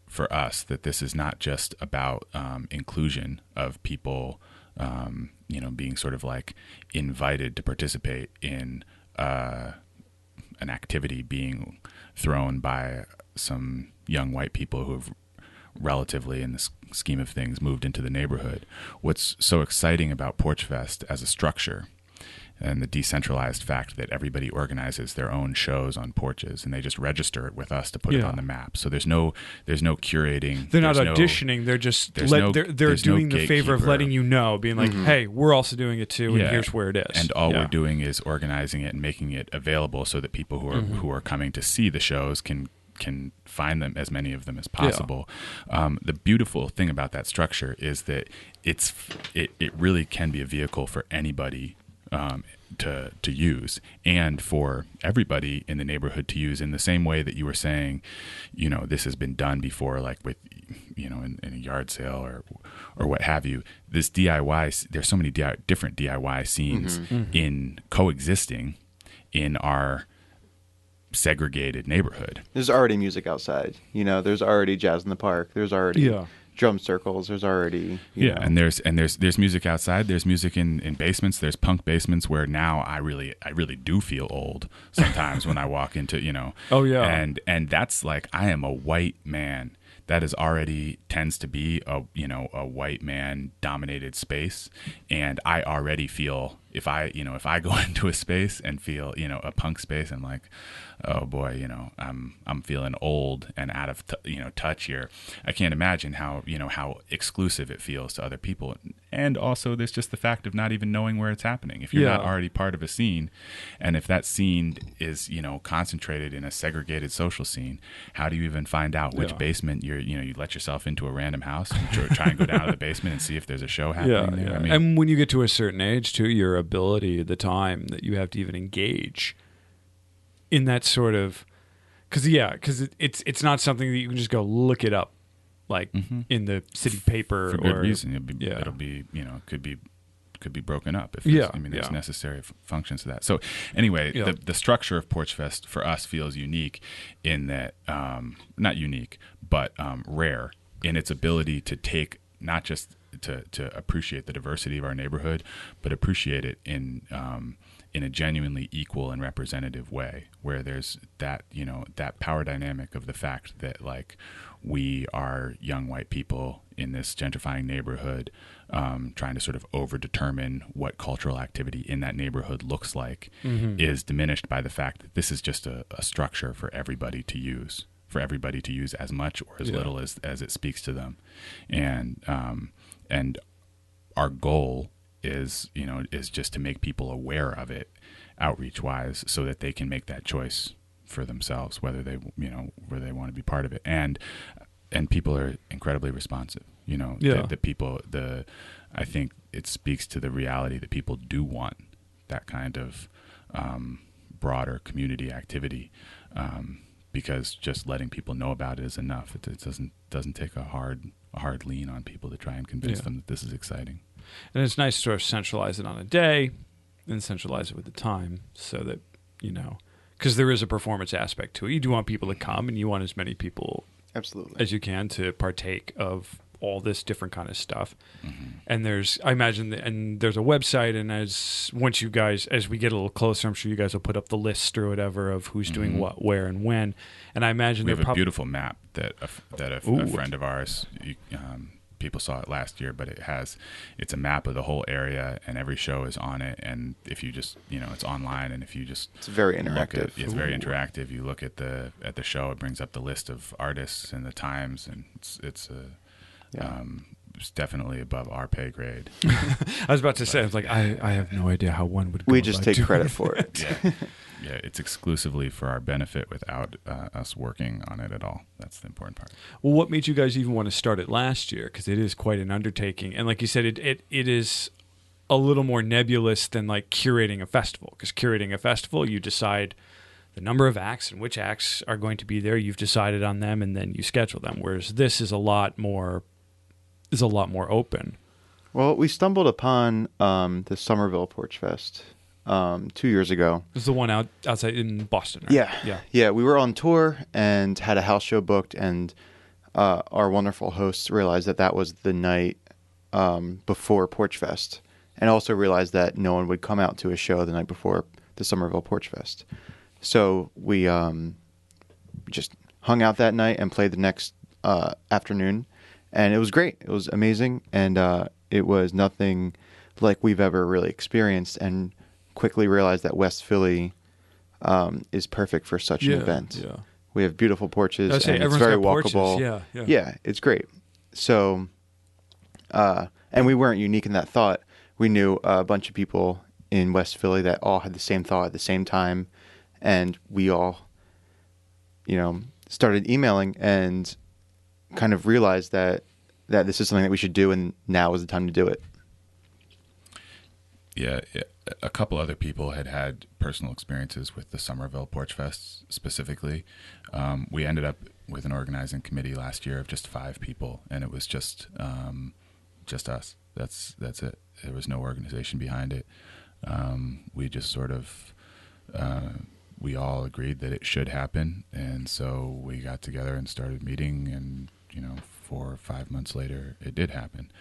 for us that this is not just about inclusion of people, being sort of like invited to participate in an activity being thrown by some young white people who have relatively, in the scheme of things, moved into the neighborhood. What's so exciting about Porch Fest as a structure, and the decentralized fact that everybody organizes their own shows on porches and they just register it with us to put it on the map. So there's no curating. They're not auditioning. They're just they're doing the favor of letting you know, being like, hey, we're also doing it too, and here's where it is. And all we're doing is organizing it and making it available so that people who are coming to see the shows can find them, as many of them as possible. The beautiful thing about that structure is that it really can be a vehicle for anybody to use, and for everybody in the neighborhood to use, in the same way that you were saying, this has been done before, like with, in a yard sale or what have you. This DIY, there's so many different DIY scenes in coexisting in our segregated neighborhood. There's already music outside. There's already jazz in the park. There's already drum circles. There's already and there's music outside. There's music in basements. There's punk basements where now I really do feel old sometimes when I walk into and that's like, I am a white man. That is already tends to be a white man dominated space, and I already feel, if I go into a space and feel a punk space, I'm like, oh boy, I'm feeling old and out of touch here. I can't imagine how exclusive it feels to other people, and also there's just the fact of not even knowing where it's happening. If you're not already part of a scene, and if that scene is concentrated in a segregated social scene, how do you even find out which basement you let yourself into a random house and try and go down to the basement and see if there's a show happening there? I mean, and when you get to a certain age too, your ability, the time that you have to even engage in that sort of, because it's not something that you can just go look it up like in the city paper for good reason. It'll be could be broken up if there's necessary functions to that. So anyway, the structure of Porch Fest for us feels unique in that, not unique, but rare in its ability to take, not just to appreciate the diversity of our neighborhood, but appreciate it in a genuinely equal and representative way, where there's that that power dynamic of the fact that, like, we are young white people in this gentrifying neighborhood, trying to sort of overdetermine what cultural activity in that neighborhood looks like, is diminished by the fact that this is just a structure for everybody to use, as much or as little as it speaks to them. And our goal is just to make people aware of it outreach wise, so that they can make that choice for themselves, whether they want to be part of it. And people are incredibly responsive. I think it speaks to the reality that people do want that kind of broader community activity, because just letting people know about it is enough. It doesn't take a hard lean on people to try and convince them that this is exciting. And it's nice to sort of centralize it on a day and centralize it with the time, so that, because there is a performance aspect to it. You do want people to come, and you want as many people as you can to partake of all this different kind of stuff. And I imagine and there's a website, and as we get a little closer, I'm sure you guys will put up the list or whatever of who's doing what, where, and when. And I imagine we have a beautiful map that a friend of ours people saw it last year, but it's a map of the whole area, and every show is on it. And if you just, it's online, and if you just, it's very interactive. It's very interactive. You look at the show, it brings up the list of artists and the times, and it's definitely above our pay grade. I was about to say, I was like, I have no idea how one would go We just about take credit doing for it. Yeah. Yeah, it's exclusively for our benefit without us working on it at all. That's the important part. Well, what made you guys even want to start it last year? Because it is quite an undertaking. And like you said, it is a little more nebulous than like curating a festival. Because curating a festival, you decide the number of acts and which acts are going to be there. You've decided on them, and then you schedule them. Whereas this is a lot more open. Well, we stumbled upon the Somerville Porch Fest 2 years ago. This is the one outside in Boston, right? Yeah. We were on tour and had a house show booked, and our wonderful hosts realized that was the night before Porch Fest, and also realized that no one would come out to a show the night before the Somerville Porch Fest. So we just hung out that night and played the next afternoon, and it was great. It was amazing, and it was nothing like we've ever really experienced, and quickly realized that West Philly is perfect for such an event. Yeah. We have beautiful porches, and it's everyone's very got porches. walkable. Yeah, it's great. So, and we weren't unique in that thought. We knew a bunch of people in West Philly that all had the same thought at the same time, and we all, started emailing and kind of realized that this is something that we should do, and now is the time to do it. Yeah, a couple other people had personal experiences with the Somerville Porch Fest specifically. We ended up with an organizing committee last year of just 5 people, and it was just us. That's it. There was no organization behind it. We just sort of we all agreed that it should happen, and so we got together and started meeting, and 4 or 5 months later, it did happen.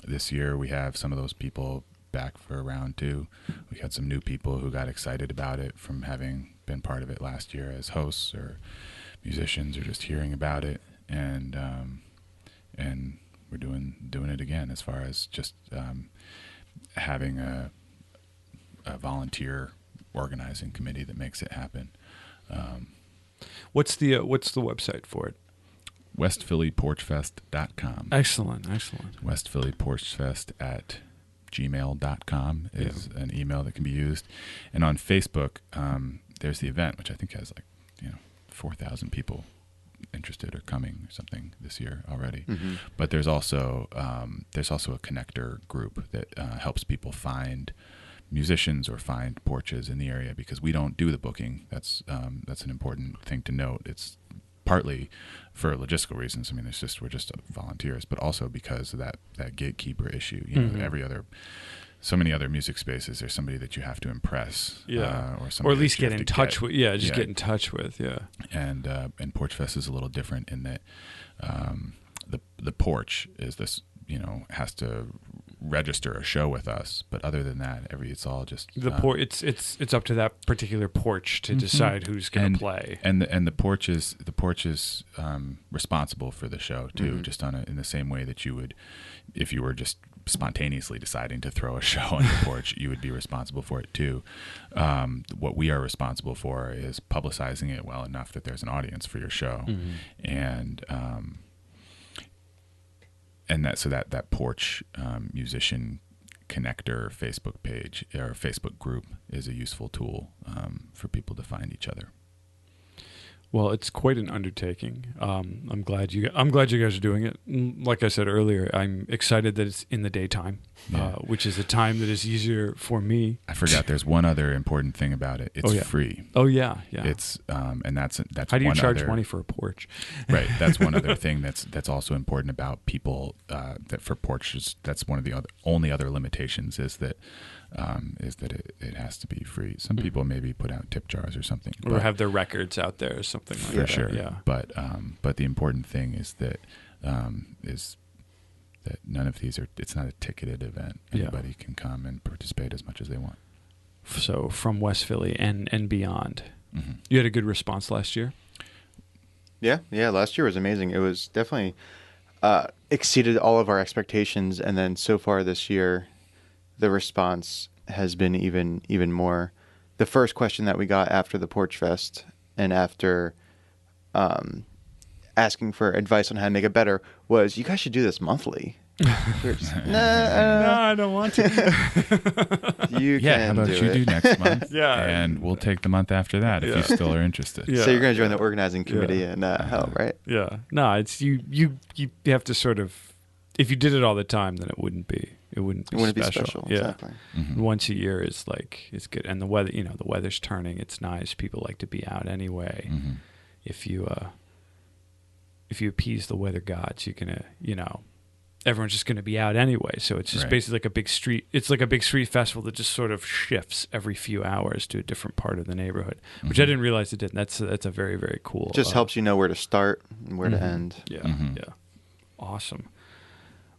This year, we have some of those people back for round 2. We had some new people who got excited about it from having been part of it last year as hosts or musicians or just hearing about it, and we're doing it again as far as just having a volunteer organizing committee that makes it happen. What's the website for it? WestPhillyPorchFest.com. Excellent. WestPhillyPorchFest@gmail.com is an email that can be used. And on Facebook, there's the event, which I think has 4,000 people interested or coming or something this year already. Mm-hmm. But there's also a connector group that helps people find musicians or find porches in the area, because we don't do the booking. That's an important thing to note. It's partly for logistical reasons. I mean, we're just volunteers, but also because of that gatekeeper issue. Mm-hmm. So many other music spaces, there's somebody that you have to impress, or at least get in touch with. Yeah, just get in touch with. Yeah, and Porch Fest is a little different in that the porch is this, has to register a show with us, but other than that, it's all just it's up to that particular porch to decide who's going to play, and the porch is responsible for the show too, mm-hmm. just in the same way that you would if you were just spontaneously deciding to throw a show on your porch, you would be responsible for it too. What we are responsible for is publicizing it well enough that there's an audience for your show, mm-hmm. and that porch musician connector Facebook page or Facebook group is a useful tool for people to find each other. Well, it's quite an undertaking. I'm glad you guys are doing it. Like I said earlier, I'm excited that it's in the daytime, which is a time that is easier for me. I forgot. There's one other important thing about it. It's free. Oh yeah. It's and that's how do you charge money for a porch? Right. That's one other thing that's also important about people that for porches. That's one of the only other limitations is that it has to be free. Some people maybe put out tip jars or something, or have their records out there or something like that. For sure. Yeah. But the important thing is that none of these it's not a ticketed event. Anybody can come and participate as much as they want. So from West Philly and beyond. Mm-hmm. You had a good response last year? Yeah. Last year was amazing. It was definitely exceeded all of our expectations. And then so far this year, the response has been even more. The first question that we got after the Porch Fest and after asking for advice on how to make it better was, you guys should do this monthly. We're just, No, I don't want to. You Yeah, how can about do you it. do next month? Yeah. And we'll take the month after that if you still are interested. Yeah. So you're going to join the organizing committee and help, right? Yeah. No, it's you have to sort of, if you did it all the time, then it wouldn't be special. Yeah. Exactly. Mhm. Once a year is like, it's good. And the weather, the weather's turning. It's nice. People like to be out anyway. Mhm. If you appease the weather gods, you're going to, everyone's just going to be out anyway. So it's just Right. basically like a big street. It's like a big street festival that just sort of shifts every few hours to a different part of the neighborhood, which I didn't realize it did. That's a very, very cool. Just helps you know where to start and where to end. Yeah. Mhm. Yeah. Awesome.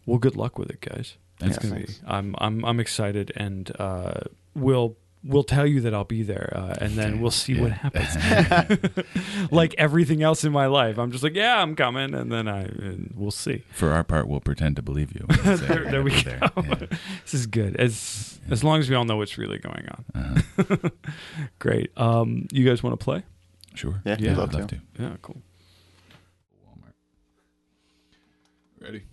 Well, good luck with it, guys. Thanks. It's gonna be. Thanks. I'm excited, and we'll tell you that I'll be there, and then we'll see what happens. Like everything else in my life, I'm just like, yeah, I'm coming, and then and we'll see. For our part, we'll pretend to believe you. when you say There you're we gonna go. be there. This is good. As long as we all know what's really going on. Yeah. Uh-huh. Great. You guys want to play? Sure. Yeah, Yeah, I'd I'd love to. Yeah. Cool. Walmart. Ready?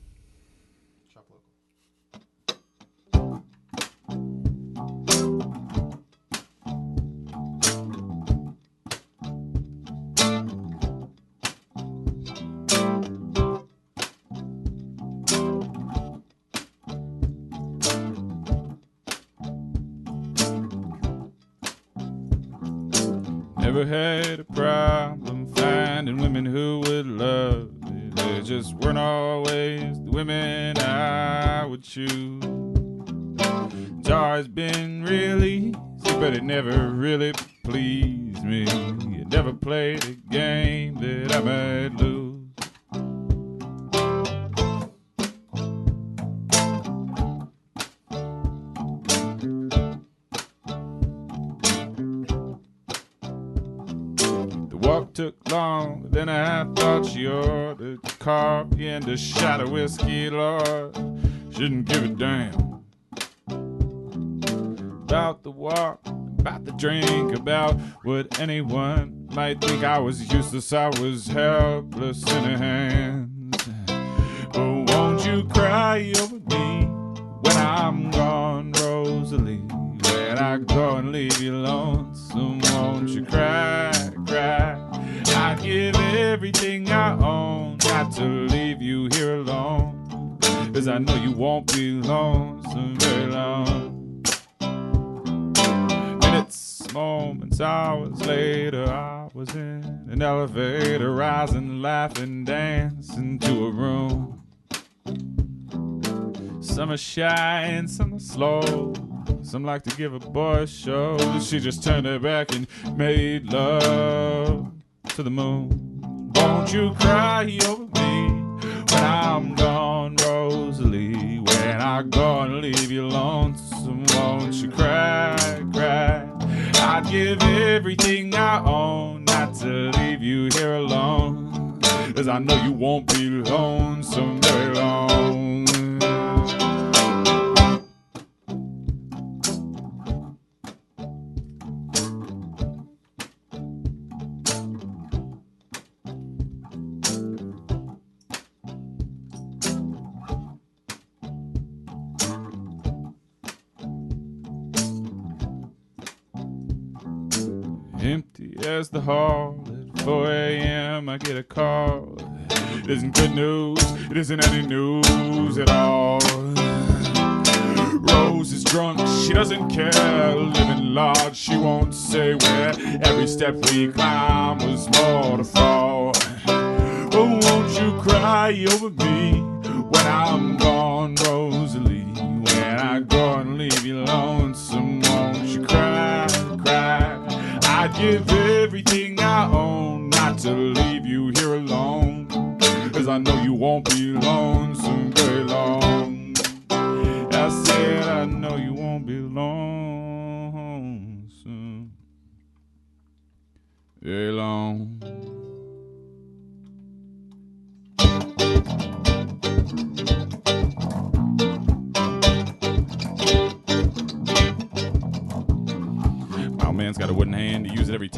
Never had a problem finding women who would love me. They just weren't always the women I would choose. It's always been really easy, but it never really pleased me. It never played a game that I might lose. The walk took longer than I thought. She ordered coffee and a shot of whiskey, Lord. Shouldn't give a damn about the walk, about the drink, about what anyone might think. I was useless, I was helpless in her hands. But won't you cry over me when I'm gone, Rosalie? When I go and leave you lonesome, won't you cry, cry? I'd give everything I own not to leave you here alone, 'cause I know you won't be lonesome very long. Minutes, moments, hours later, I was in an elevator, rising, laughing, dancing to a room. Some are shy and some are slow. Some like to give a boy a show. She just turned her back and made love to the moon. Won't you cry over me when I'm gone, Rosalie? When I go and leave you lonesome, won't you cry, cry? I'd give everything I own not to leave you here alone, 'cause I know you won't be lonesome very long. Empty as the hall at 4 a.m. I get a call. It isn't good news, it isn't any news at all. Rose is drunk, she doesn't care. Living large, she won't say where. Every step we climb was more to fall. Oh, won't you cry over me when I'm gone, Rosalie? When I go and leave you lonesome, won't you cry, cry? I'd give everything I own not to leave you here alone, 'cause I know you won't be lonesome very long. I said I know you won't be lonesome very long.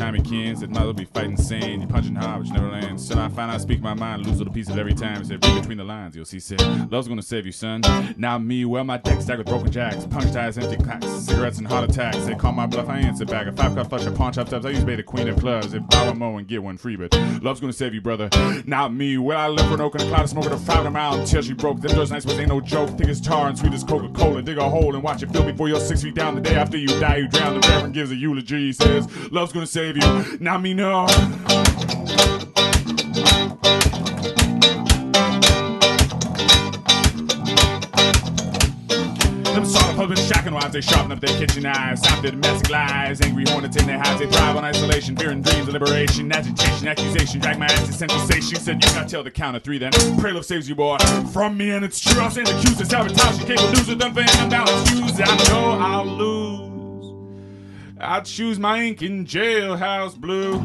time he can. Said, might as well be fighting sand. You punching hard, but you never land. Still, I find I speak my mind, lose little pieces every time. Said, read between the lines, you'll see. Said, love's gonna save you, son. Not me, well, my deck stacked with broken jacks, punch ties, empty clacks, cigarettes and heart attacks. They call my bluff, I answer back. A 5-cut flush, a pawn chop ups. I used to be the queen of clubs. If buy one more and get one free, but love's gonna save you, brother. Not me, well, I left for an oak in a cloud of smoke at a 5 mile until she broke. Them those nights was ain't no joke. Thick as tar and sweet as Coca-Cola. Dig a hole and watch it fill before you're 6 feet down. The day after you die, you drown. The reverend gives a eulogy. He says, love's gonna save you. Not me, no. Them sort of husbands shocking wives, they sharpen up their kitchen knives. Stop their domestic lies, angry hornets in their hives. They thrive on isolation, fear and dreams of liberation, agitation, accusation. Drag my ass to central station. Said, you gotta tell the count of 3 then. Pray love saves you, boy. From me, and it's true. I'm saying accused of sabotage. You can't lose it, done for imbalanced use. I know I'll lose. I'll choose my ink in jailhouse blue.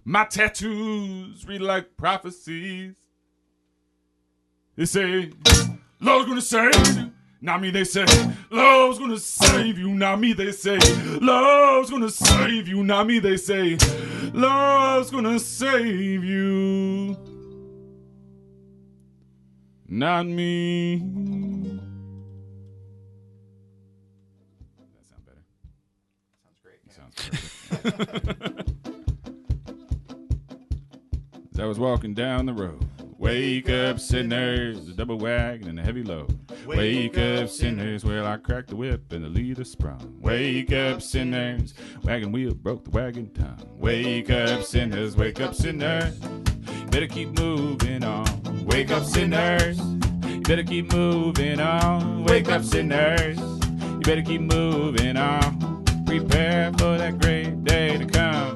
My tattoos read like prophecies. They say, love's gonna save you. Not me, they say, love's gonna save you. Not me, they say, love's gonna save you. Not me, they say, love's gonna save you. Not me. That sound better? Sounds great. Sounds perfect. As I was walking down the road, wake up, sinners, a double wagon and a heavy load. Wake up, sinners, well, I cracked the whip and the leader sprung. Wake up, sinners, wagon wheel broke the wagon tongue. Wake up, sinners, wake up, sinners, you better keep moving on. Wake up, sinners, you better keep moving on. Wake up, sinners, you better keep moving on. Prepare for that great day to come.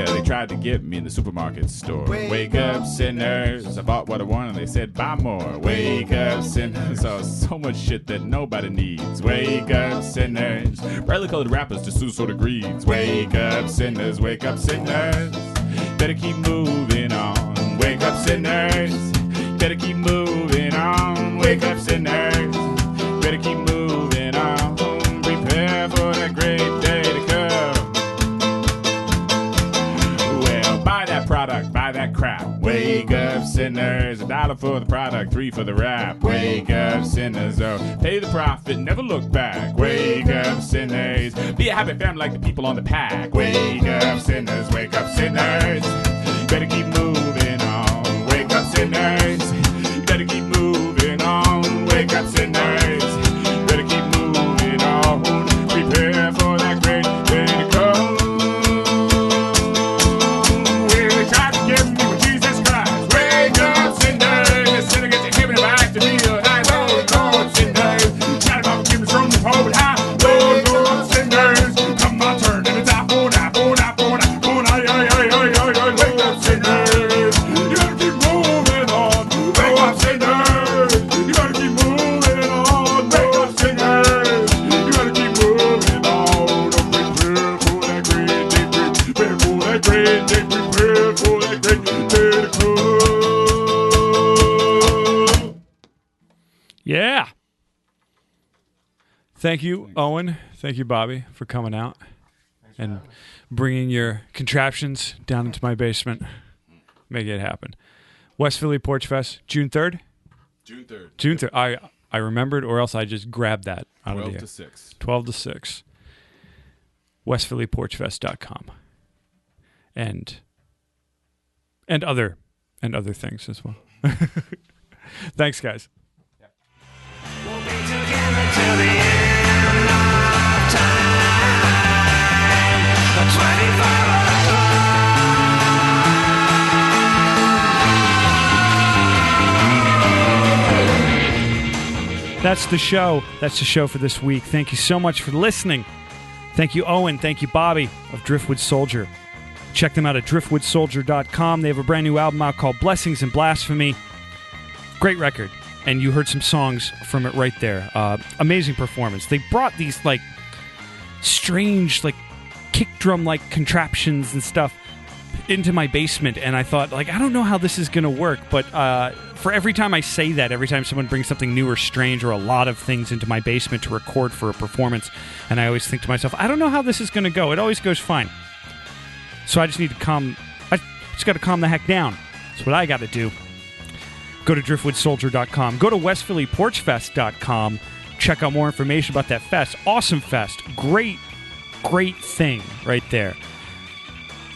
They tried to get me in the supermarket store. Wake up, sinners. I bought what I wanted and they said buy more. Wake up, sinners. Oh, so much shit that nobody needs. Wake up, sinners. Brightly colored rappers just do sort of greeds. Wake up, sinners. Wake up, sinners. Better keep moving on. Wake up, sinners. Better keep moving on. Wake up, sinners. Better keep moving on. Prepare for that great day to come. Buy that product, buy that crap. Wake up, sinners. $1 for the product, 3 for the rap. Wake up, sinners. Oh, pay the profit, never look back. Wake up, sinners. Be a happy family like the people on the pack. Wake up, sinners. Wake up, sinners. Better keep moving on. Wake up, sinners. Better keep moving on. Wake up, sinners. Better keep moving on. Prepare for that great day to come. Yeah. Thank you, Owen. Thank you, Bobby, for coming out and bringing your contraptions down into my basement. Make it happen. West Philly Porch Fest, June 3rd? June 3rd. June 3rd. I remembered, or else I just grabbed that out of the air. 12 to 6. 12 to 6. WestPhillyPorchFest.com. And other things as well. Thanks, guys. We'll be together till the end of time. 25 That's the show. That's the show for this week. Thank you so much for listening. Thank you, Owen. Thank you, Bobby of Driftwood Soldier. Check them out at driftwoodsoldier.com. They have a brand new album out called Blessings and Blasphemy. Great record. And you heard some songs from it right there. Amazing performance. They brought these, strange, kick drum-like contraptions and stuff. into my basement, and I thought, like, I don't know how this is going to work, but for every time I say that, every time someone brings something new or strange or a lot of things into my basement to record for a performance, and I always think to myself, I don't know how this is going to go. It always goes fine. So I just need to I just got to calm the heck down. That's what I got to do. Go to driftwoodsoldier.com. Go to westphillyporchfest.com. Check out more information about that fest. Awesome fest. Great thing right there.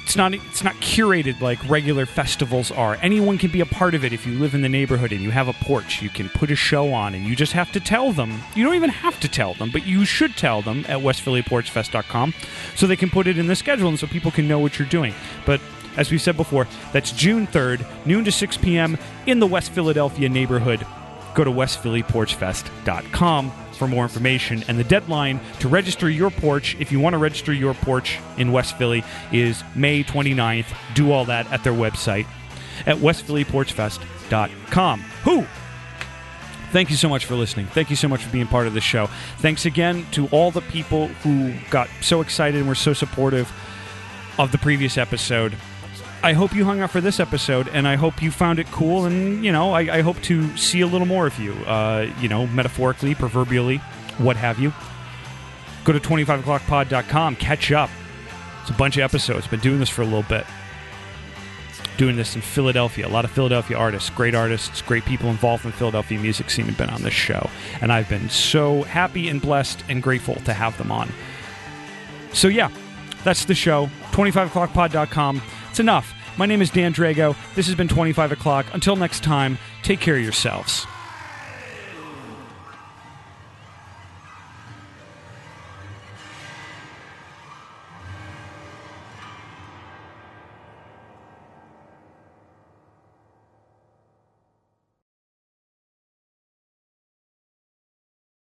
It's not curated like regular festivals are. Anyone can be a part of it. If you live in the neighborhood and you have a porch, you can put a show on, and you just have to tell them. You don't even have to tell them, but you should tell them at westphillyporchfest.com so they can put it in the schedule and so people can know what you're doing. But as we said before, that's June 3rd, noon to 6 p.m. in the West Philadelphia neighborhood. Go to westphillyporchfest.com for more information. And the deadline to register your porch, if you want to register your porch in West Philly, is May 29th. Do all that at their website at westphillyporchfest.com. Thank you so much for listening. Thank you so much for being part of the show. Thanks again to all the people who got so excited and were so supportive of the previous episode. I hope you hung out for this episode, and I hope you found it cool, and, I hope to see a little more of you, metaphorically, proverbially, what have you. Go to 25o'clockpod.com, catch up. It's a bunch of episodes. Been doing this for a little bit. Doing this in Philadelphia. A lot of Philadelphia artists, great people involved in the Philadelphia music scene have been on this show, and I've been so happy and blessed and grateful to have them on. So yeah, that's the show. 25o'clockpod.com. It's enough. My name is Dan Drago. This has been 25 o'clock. Until next time, take care of yourselves.